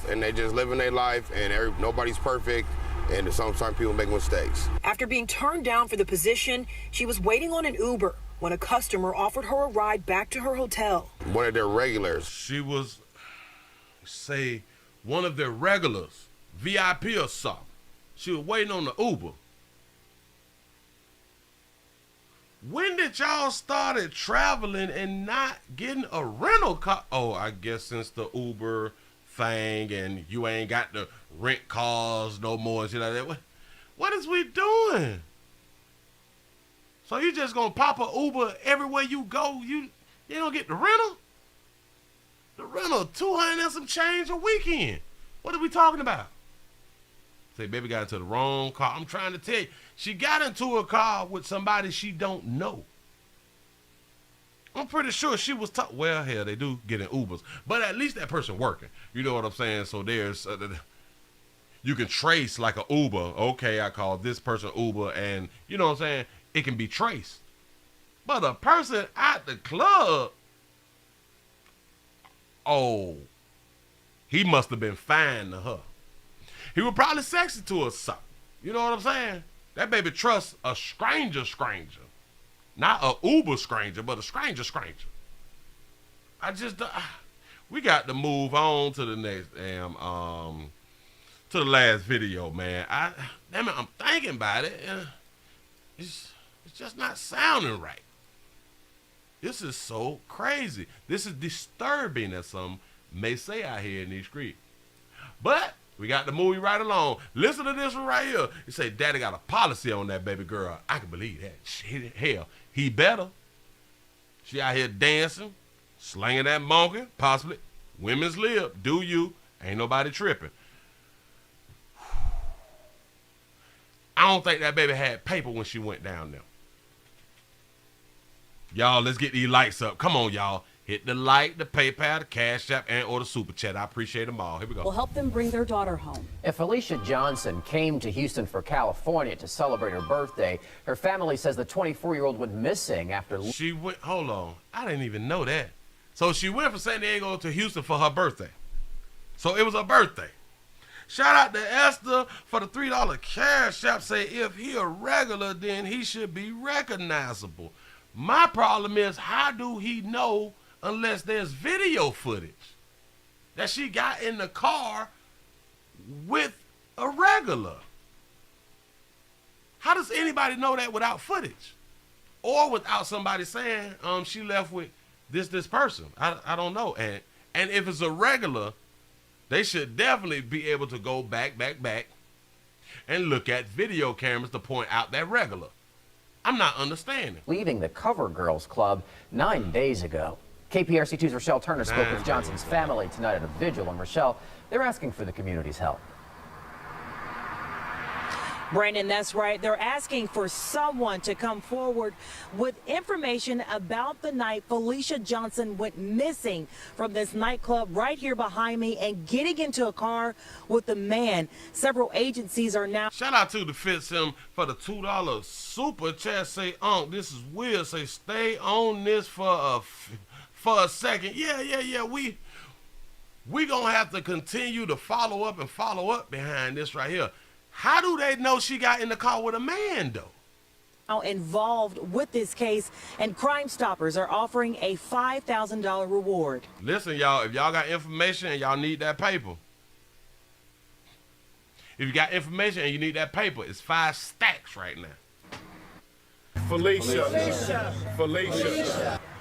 And they just living their life, and nobody's perfect, and sometimes people make mistakes. After being turned down for the position, she was waiting on an Uber when a customer offered her a ride back to her hotel. One of their regulars. She was, say, one of their regulars, VIP or something. She was waiting on the Uber. When did y'all started traveling and not getting a rental car? Oh, I guess since the Uber thing and you ain't got to rent cars no more and shit like that. What is we doing? So you just gonna pop a Uber everywhere you go? You don't get the rental? The rental, $200 and some change a weekend. What are we talking about? Say, baby got into the wrong car. I'm trying to tell you, she got into a car with somebody she don't know. I'm pretty sure she was well, hell, they do get in Ubers, but at least that person working. You know what I'm saying? So there's, you can trace like an Uber. Okay, I call this person Uber, and you know what I'm saying? It can be traced. But a person at the club, oh, he must have been fine to her. He was probably sexy to her something. You know what I'm saying? That baby trusts a stranger. Not a Uber stranger, but a stranger. I just, we got to move on to the next damn, to the last video, man. Damn it, I'm thinking about it. It's just not sounding right. This is so crazy. This is disturbing, as some may say out here in these streets. But we got the movie right along. Listen to this one right here. You say, Daddy got a policy on that baby girl. I can believe that. Shit, hell, he better. She out here dancing, slinging that monkey, possibly. Women's lib, do you. Ain't nobody tripping. I don't think that baby had paper when she went down there. Y'all, let's get these lights up. Come on, y'all. Hit the like, the PayPal, the Cash App, and or the Super Chat. I appreciate them all. Here we go. Will help them bring their daughter home. If Felicia Johnson came to Houston for California to celebrate her birthday, her family says the 24-year-old went missing after... She went, hold on. I didn't even know that. So she went from San Diego to Houston for her birthday. So it was her birthday. Shout out to Esther for the $3 Cash App. Say if he a regular, then he should be recognizable. My problem is, how do he know unless there's video footage that she got in the car with a regular? How does anybody know that without footage? Or without somebody saying she left with this person? I don't know. And if it's a regular, they should definitely be able to go back and look at video cameras to point out that regular. I'm not understanding. Leaving the Cover Girls Club 9 days ago. KPRC2's Rochelle Turner spoke with Johnson's family tonight at a vigil. And Rochelle, they're asking for the community's help. Brandon, that's right. They're asking for someone to come forward with information about the night Felicia Johnson went missing from this nightclub right here behind me and getting into a car with a man. Several agencies are now... Shout out to the Fitsim for the $2 Super Chat. Say, this is Will. Say, stay on this for a second. Yeah. We gonna have to continue to follow up behind this right here. How do they know she got in the car with a man, though? Involved with this case, and Crime Stoppers are offering a $5,000 reward. Listen, y'all, if y'all got information and y'all need that paper, if you got information and you need that paper, it's 5 stacks right now. Felicia.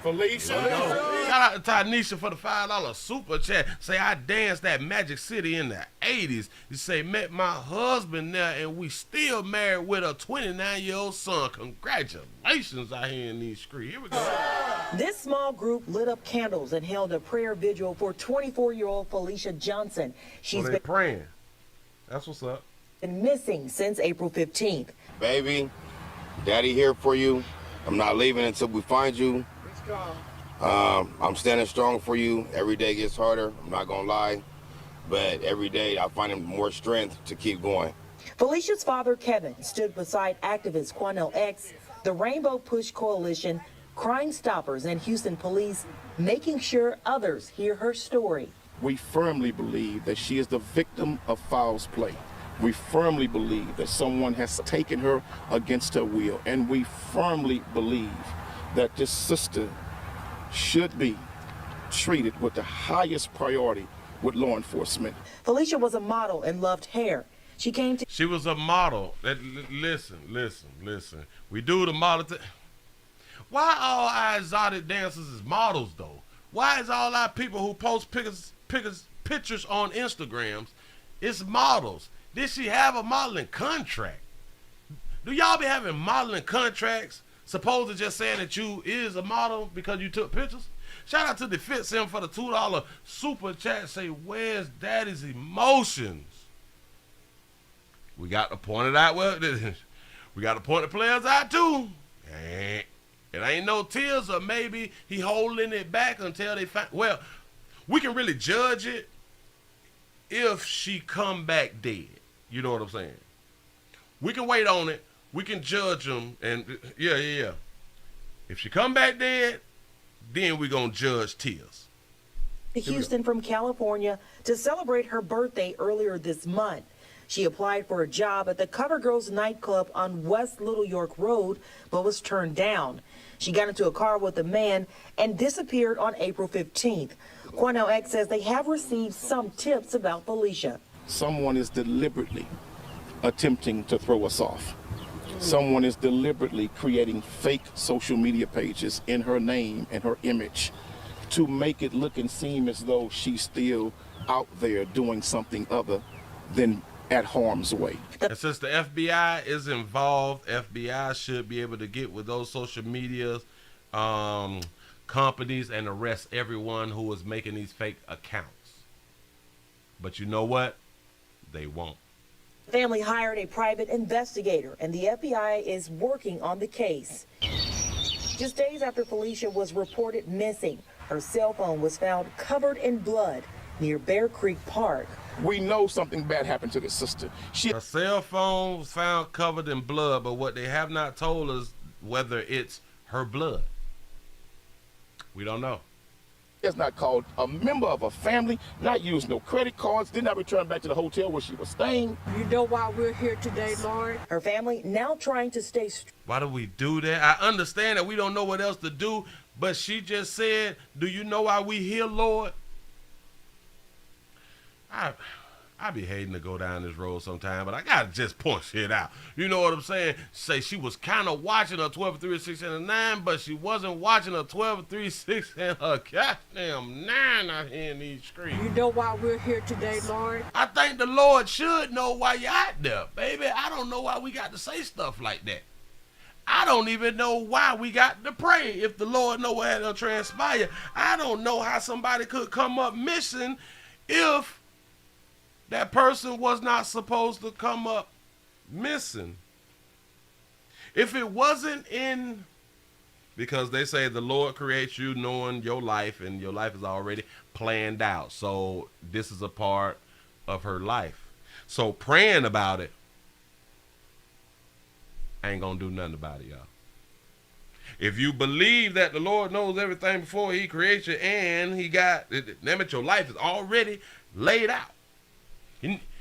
Shout out to Tanisha for the $5 Super Chat. Say, I danced at Magic City in the 80s. You say, met my husband there, and we still married with a 29-year-old son. Congratulations out here in these streets. Here we go. This small group lit up candles and held a prayer vigil for 24-year-old Felicia Johnson. She's been praying. That's what's up. Been missing since April 15th. Baby, Daddy here for you. I'm not leaving until we find you. I'm standing strong for you. Every day gets harder, I'm not gonna lie, but every day I find more strength to keep going. Felicia's father, Kevin, stood beside activist Quanell X, the Rainbow Push Coalition, Crime Stoppers, and Houston police, making sure others hear her story. We firmly believe that she is the victim of foul play. We firmly believe that someone has taken her against her will, and we firmly believe that this sister should be treated with the highest priority with law enforcement. Felicia was a model and loved hair. She was a model. Listen. We do the model thing. Why all our exotic dancers is models, though? Why is all our people who post pictures on Instagrams, it's models? Did she have a modeling contract? Do y'all be having modeling contracts supposed to just saying that you is a model because you took pictures? Shout out to the Fit Sim for the $2 super chat. Say, where's daddy's emotions? We got to point it out. Well, we got to point the players out too. It ain't no tears, or maybe he holding it back until they find. Well, we can really judge it if she come back dead. You know what I'm saying? We can wait on it. We can judge them, and yeah. If she come back dead, then we gonna judge tears. Houston from California to celebrate her birthday earlier this month. She applied for a job at the CoverGirls nightclub on West Little York Road, but was turned down. She got into a car with a man and disappeared on April 15th. Cornell X says they have received some tips about Felicia. Someone is deliberately attempting to throw us off. Someone is deliberately creating fake social media pages in her name and her image to make it look and seem as though she's still out there doing something other than at harm's way. And since the FBI is involved, FBI should be able to get with those social media companies and arrest everyone who is making these fake accounts. But you know what? They won't. Family hired a private investigator, and the FBI is working on the case. Just days after Felicia was reported missing, her cell phone was found covered in blood near Bear Creek Park. We know something bad happened to this sister. Her cell phone was found covered in blood, but what they have not told us whether it's her blood. We don't know. Is not called a member of a family, not used no credit cards, did not return back to the hotel where she was staying. You know why we're here today, Lord? Her family now trying to stay strong. Why do we do that? I understand that we don't know what else to do, but she just said, do you know why we here, Lord? I be hating to go down this road sometime, but I gotta just point shit out. You know what I'm saying? Say she was kind of watching her 12, 3, 6, and 9, but she wasn't watching her 12, 3, 6, and her goddamn 9 out here in these streets. You know why we're here today, Lord? I think the Lord should know why you're out there, baby. I don't know why we got to say stuff like that. I don't even know why we got to pray if the Lord know what had to transpire. I don't know how somebody could come up missing if that person was not supposed to come up missing. If it wasn't in, because they say the Lord creates you knowing your life, and your life is already planned out. So this is a part of her life. So praying about it ain't gonna do nothing about it, y'all. If you believe that the Lord knows everything before he creates you, and he got, damn it, your life is already laid out.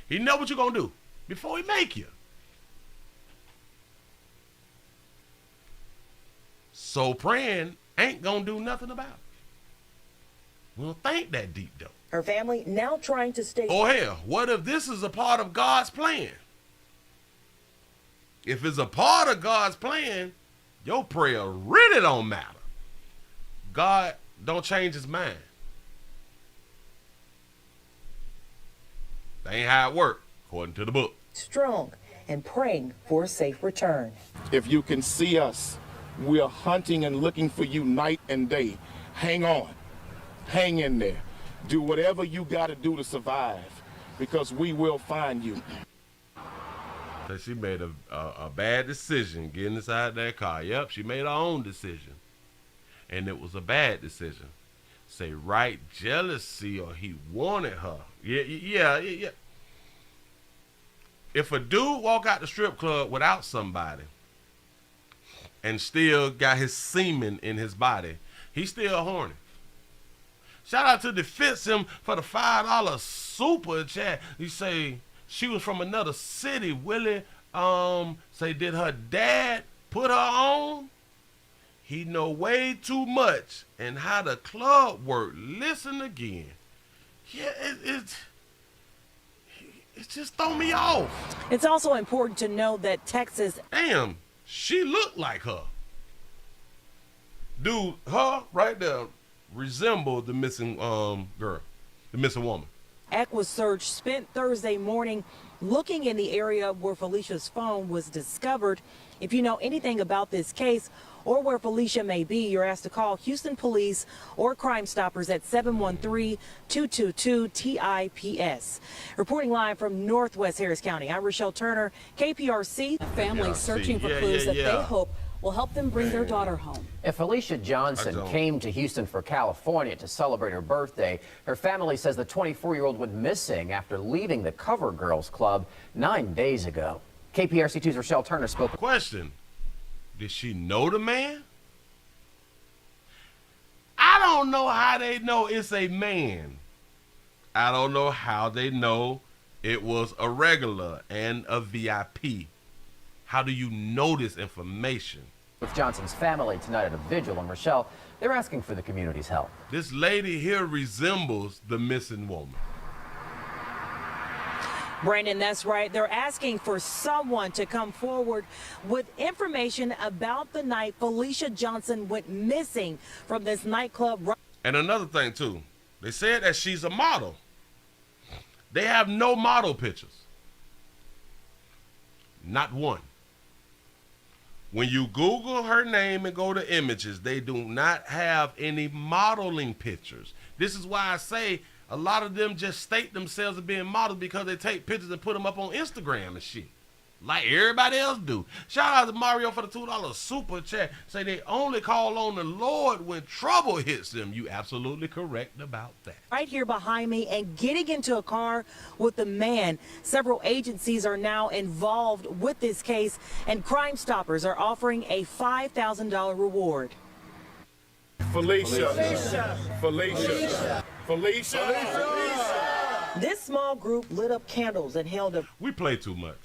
He know what you're going to do before he make you. So praying ain't going to do nothing about it. We don't think that deep, though. Her family now trying to stay. Oh, hell, what if this is a part of God's plan? If it's a part of God's plan, your prayer really don't matter. God don't change his mind. That ain't how it works, according to the book. Strong and praying for a safe return. If you can see us, we are hunting and looking for you night and day. Hang on. Hang in there. Do whatever you got to do to survive, because we will find you. So she made a bad decision getting inside that car. Yep, she made her own decision. And it was a bad decision. Say right jealousy, or he wanted her. Yeah. If a dude walk out the strip club without somebody and still got his semen in his body, he's still horny. Shout out to Defense him for the $5 super chat. You say she was from another city. Willie say, did her dad put her on? He know way too much and how the club work. Listen again. Yeah, it just throw me off. It's also important to know that Texas. Damn, she looked like her. Dude, her right there resembled the missing girl, the missing woman. Equus Search spent Thursday morning looking in the area where Felicia's phone was discovered. If you know anything about this case or where Felicia may be, you're asked to call Houston Police or Crime Stoppers at 713-222-TIPS. Reporting live from Northwest Harris County, I'm Rochelle Turner, KPRC. Families searching for clues that they hope will help them bring their daughter home. If Felicia Johnson came to Houston for California to celebrate her birthday, her family says the 24-year-old went missing after leaving the Cover Girls Club 9 days ago. KPRC 2's Rochelle Turner spoke. Question, did she know the man? I don't know how they know it's a man. I don't know how they know it was a regular and a VIP. How do you know this information? With Johnson's family tonight at a vigil in Rochelle, they're asking for the community's help. This lady here resembles the missing woman. Brandon, that's right. They're asking for someone to come forward with information about the night Felicia Johnson went missing from this nightclub. And another thing, too, they said that she's a model. They have no model pictures. Not one. When you Google her name and go to images, they do not have any modeling pictures. This is why I say a lot of them just state themselves as being models because they take pictures and put them up on Instagram and shit, like everybody else do. Shout out to Mario for the $2 super chat. Say they only call on the Lord when trouble hits them. You absolutely correct about that. Right here behind me and getting into a car with the man. Several agencies are now involved with this case, and Crime Stoppers are offering a $5,000 reward. Felicia. This small group lit up candles and held a... We play too much.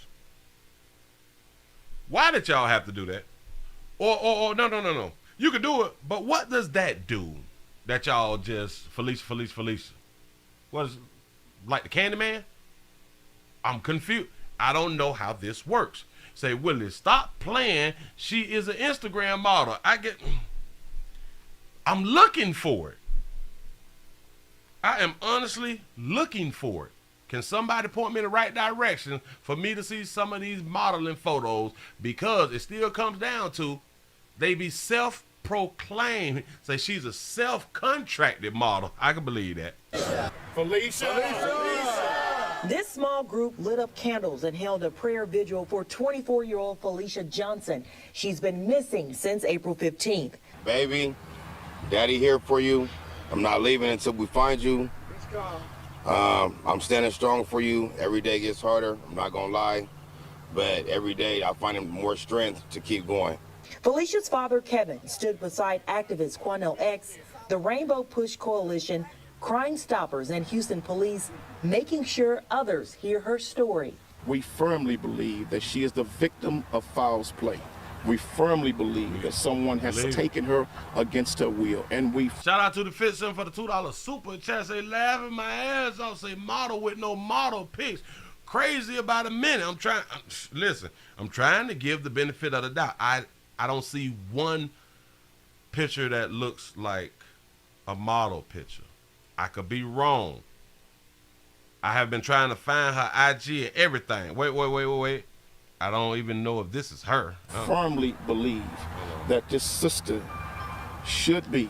Why did y'all have to do that? Or no. You can do it, but what does that do? That y'all just Felicia. What is it, like the Candyman? I'm confused. I don't know how this works. Say, Willie, stop playing. She is an Instagram model. I'm looking for it. I am honestly looking for it. Can somebody point me in the right direction for me to see some of these modeling photos? Because it still comes down to they be self-proclaimed. Say she's a self-contracted model. I can believe that. Felicia. This small group lit up candles and held a prayer vigil for 24-year-old Felicia Johnson. She's been missing since April 15th. Baby, Daddy here for you. I'm not leaving until we find you. I'm standing strong for you. Every day gets harder, I'm not gonna lie, but every day I find more strength to keep going. Felicia's father, Kevin, stood beside activist Quanell X, the Rainbow Push Coalition, Crime Stoppers, and Houston Police, making sure others hear her story. We firmly believe that she is the victim of foul play. We firmly believe that someone has taken her against her will, and we... Shout out to the Fitson for the $2 super chat. Say, laughing my ass off. Say, model with no model pics. Crazy about a minute. I'm trying to give the benefit of the doubt. I don't see one picture that looks like a model picture. I could be wrong. I have been trying to find her IG and everything. Wait. I don't even know if this is her. Firmly believe that this sister should be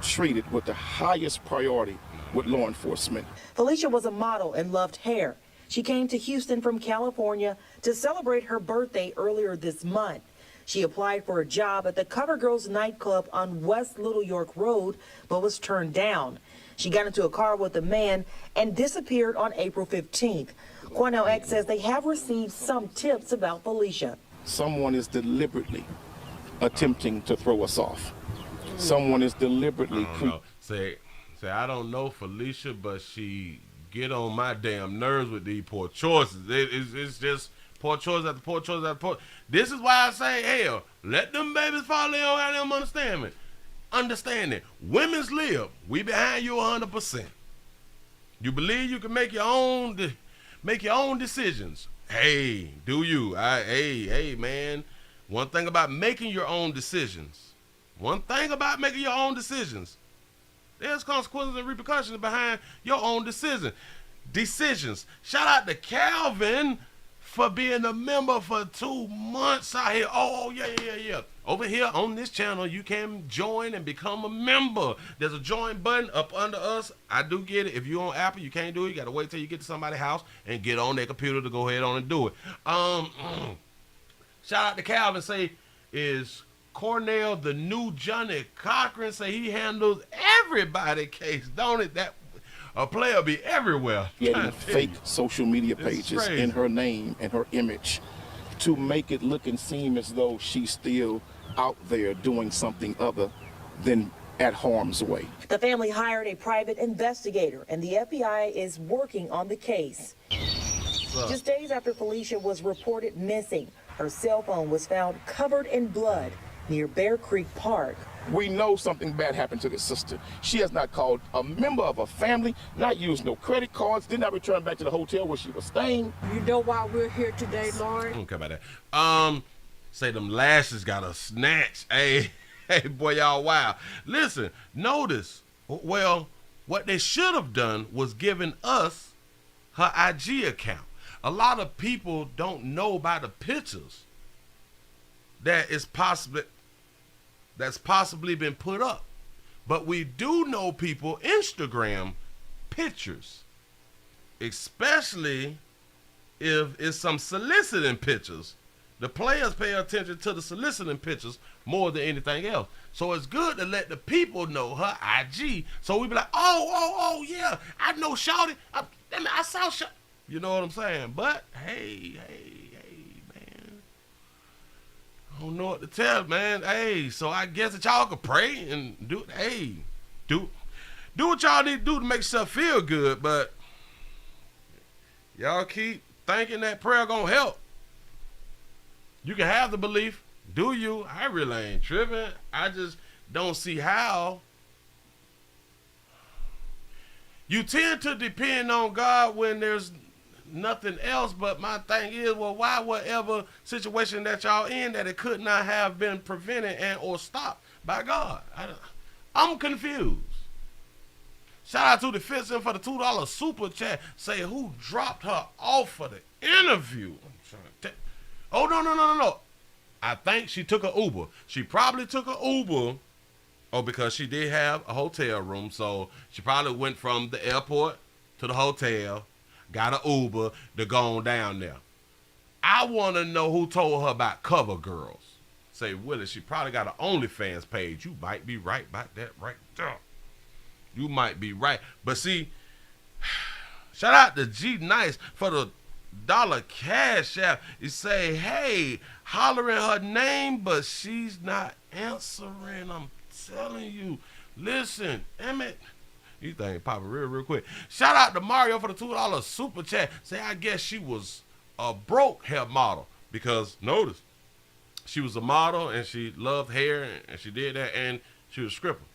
treated with the highest priority with law enforcement. Felicia was a model and loved hair. She came to Houston from California to celebrate her birthday earlier this month. She applied for a job at the Cover Girls nightclub on West Little York Road, but was turned down. She got into a car with a man and disappeared on April 15th. Quanell X says they have received some tips about Felicia. Someone is deliberately attempting to throw us off. Someone is deliberately... Say, I don't know Felicia, but she get on my damn nerves with these poor choices. It's just poor choice after poor choice after poor. This is why I say, hell, let them babies fall in on them understanding. Women's lib, we behind you 100%. You believe you can make your own decisions. Hey, do you? Hey, man. One thing about making your own decisions. There's consequences and repercussions behind your own decisions. Shout out to Calvin for being a member for 2 months out here. Oh, yeah. Over here on this channel, you can join and become a member. There's a join button up under us. I do get it. If you're on Apple, you can't do it. You got to wait till you get to somebody's house and get on their computer to go ahead on and do it. Shout out to Calvin. Say, is Cornell the new Johnny Cochran? Say he handles everybody case, don't it? That a player be everywhere. Getting fake social media pages in her name and her image to make it look and seem as though she's still out there doing something other than at harm's way. The family hired a private investigator, and the FBI is working on the case. Just days after Felicia was reported missing, her cell phone was found covered in blood near Bear Creek Park. We know something bad happened to this sister. She has not called a member of her family, not used no credit cards, did not return back to the hotel where she was staying. You know why we're here today, Lord? Okay about that. Say them lashes got a snatch. Hey, boy, y'all wow. Listen, notice, well, what they should have done was given us her IG account. A lot of people don't know about the pictures that's possibly been put up. But we do know people Instagram pictures, especially if it's some soliciting pictures. The players pay attention to the soliciting pictures more than anything else. So it's good to let the people know her IG. So we be like, oh, yeah, I know Shawty. I saw Shawty. You know what I'm saying? But, hey, man. I don't know what to tell, man. Hey, so I guess that y'all could pray and do what y'all need to do to make yourself feel good. But y'all keep thinking that prayer gonna help. You can have the belief. Do you? I really ain't tripping. I just don't see how. You tend to depend on God when there's nothing else, but my thing is, well, why whatever situation that y'all in that it could not have been prevented and or stopped by God? I'm confused. Shout out to the Fitson for the $2 super chat. Say who dropped her off for the interview. Oh, no. I think she took an Uber. She probably took an Uber. Oh, because she did have a hotel room. So she probably went from the airport to the hotel, got an Uber to go on down there. I want to know who told her about cover girls. Say, Willie, she probably got an OnlyFans page. You might be right about that right there. You might be right. But see, shout out to G Nice for the $1 cash app. You say, hey, hollering her name, but she's not answering. I'm telling you. Listen, Emmett. You think popping real quick. Shout out to Mario for the $2 super chat. Say, I guess she was a broke hair model because notice she was a model and she loved hair and she did that and she was a stripper.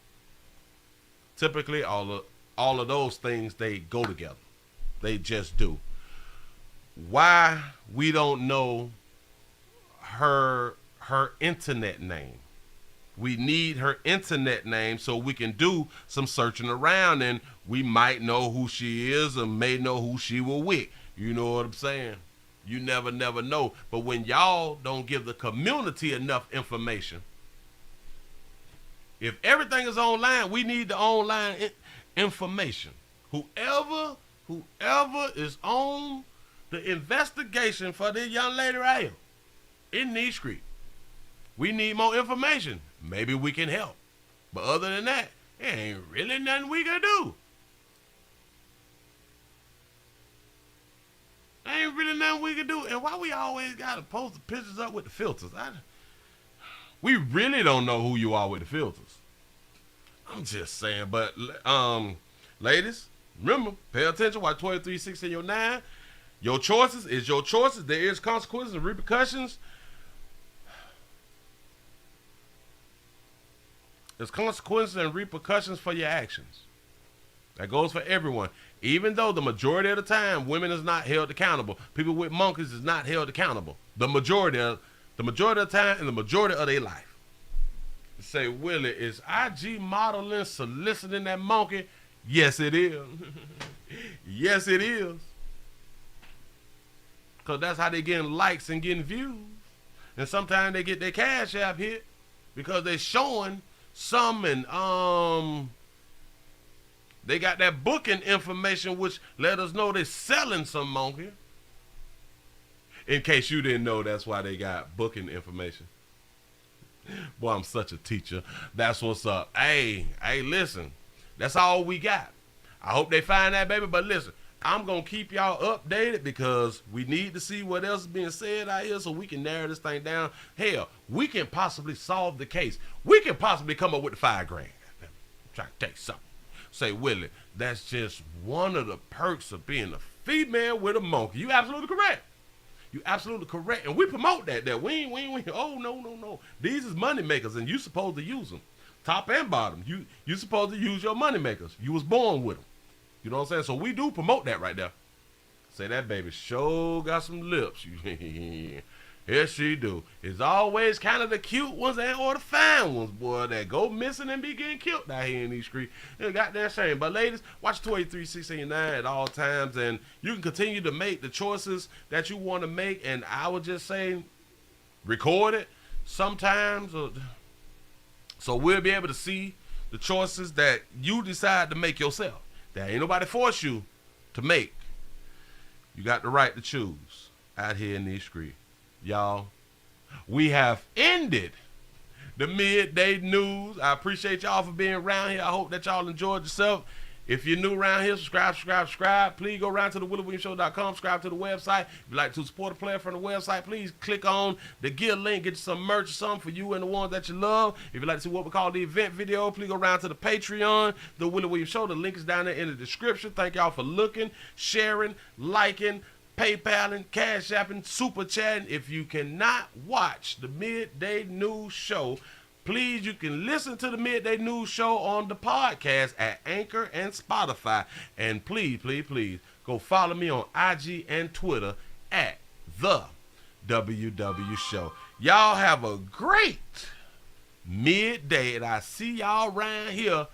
Typically, all of those things, they go together. They just do. Why we don't know her internet name? We need her internet name so we can do some searching around and we might know who she is or may know who she will with. You know what I'm saying? You never know. But when y'all don't give the community enough information, if everything is online, we need the online information. Whoever is on the investigation for this young lady right here in these streets, we need more information. Maybe we can help. But other than that, there ain't really nothing we can do. Ain't really nothing we can do. And why we always got to post the pictures up with the filters? We really don't know who you are with the filters. I'm just saying. But, ladies, remember, pay attention. Watch 23-6 in your 9. Your choices is your choices. There is consequences and repercussions. There's consequences and repercussions for your actions. That goes for everyone. Even though the majority of the time women is not held accountable, people with monkeys is not held accountable. The majority of the time and the majority of their life. Say, Willie, is IG modeling soliciting that monkey? Yes, it is. Yes, it is. Because that's how they getting likes and getting views. And sometimes they get their cash app hit because they showing some and they got that booking information which let us know they're selling some monkey. In case you didn't know, that's why they got booking information. Boy, I'm such a teacher. That's what's up. Hey, listen. That's all we got. I hope they find that baby, but listen, I'm going to keep y'all updated because we need to see what else is being said out here so we can narrow this thing down. Hell, we can possibly solve the case. We can possibly come up with the $5 grand. I'm trying to tell you something. Say, Willie, that's just one of the perks of being a female with a monkey. You absolutely correct. You absolutely correct. And we promote that. We ain't. Oh, no. These is money makers, and you supposed to use them. Top and bottom. You supposed to use your money makers. You was born with them. You know what I'm saying? So we do promote that right there. Say that baby sure got some lips. Yes, she do. It's always kind of the cute ones or the fine ones, boy, that go missing and be getting killed out here in these streets. It's goddamn shame. But ladies, watch 283-689 at all times, and you can continue to make the choices that you want to make. And I would just say, record it sometimes, so we'll be able to see the choices that you decide to make yourself. That ain't nobody force you to make. You got the right to choose out here in these streets. Y'all, we have ended the midday news. I appreciate y'all for being around here. I hope that y'all enjoyed yourself. If you're new around here, subscribe. Please go around to the WillieWilliamsShow.com. Subscribe to the website. If you'd like to support a player from the website, please click on the gear link. Get you some merch or something for you and the ones that you love. If you'd like to see what we call the event video, please go around to the Patreon, the Willie Williams Show. The link is down there in the description. Thank y'all for looking, sharing, liking, PayPaling, Cash Apping, Super Chatting. If you cannot watch the Midday News Show, please, you can listen to the Midday News Show on the podcast at Anchor and Spotify. And please, go follow me on IG and Twitter at The WW Show. Y'all have a great midday, and I see y'all around here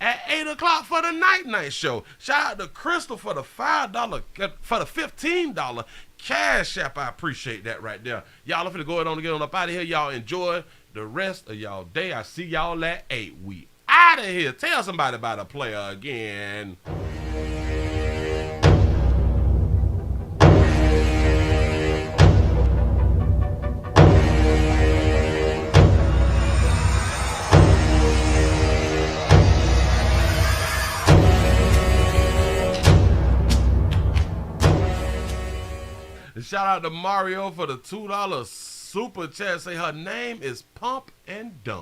at 8 o'clock for the night show. Shout out to Crystal for the $5, for the $15 Cash App. I appreciate that right there. Y'all, I'm finna go ahead and get on up out of here. Y'all enjoy the rest of y'all day. I see y'all at 8. We out of here. Tell somebody about a player again. Shout out to Mario for the $2 super chat. Say her name is Pump and Dump.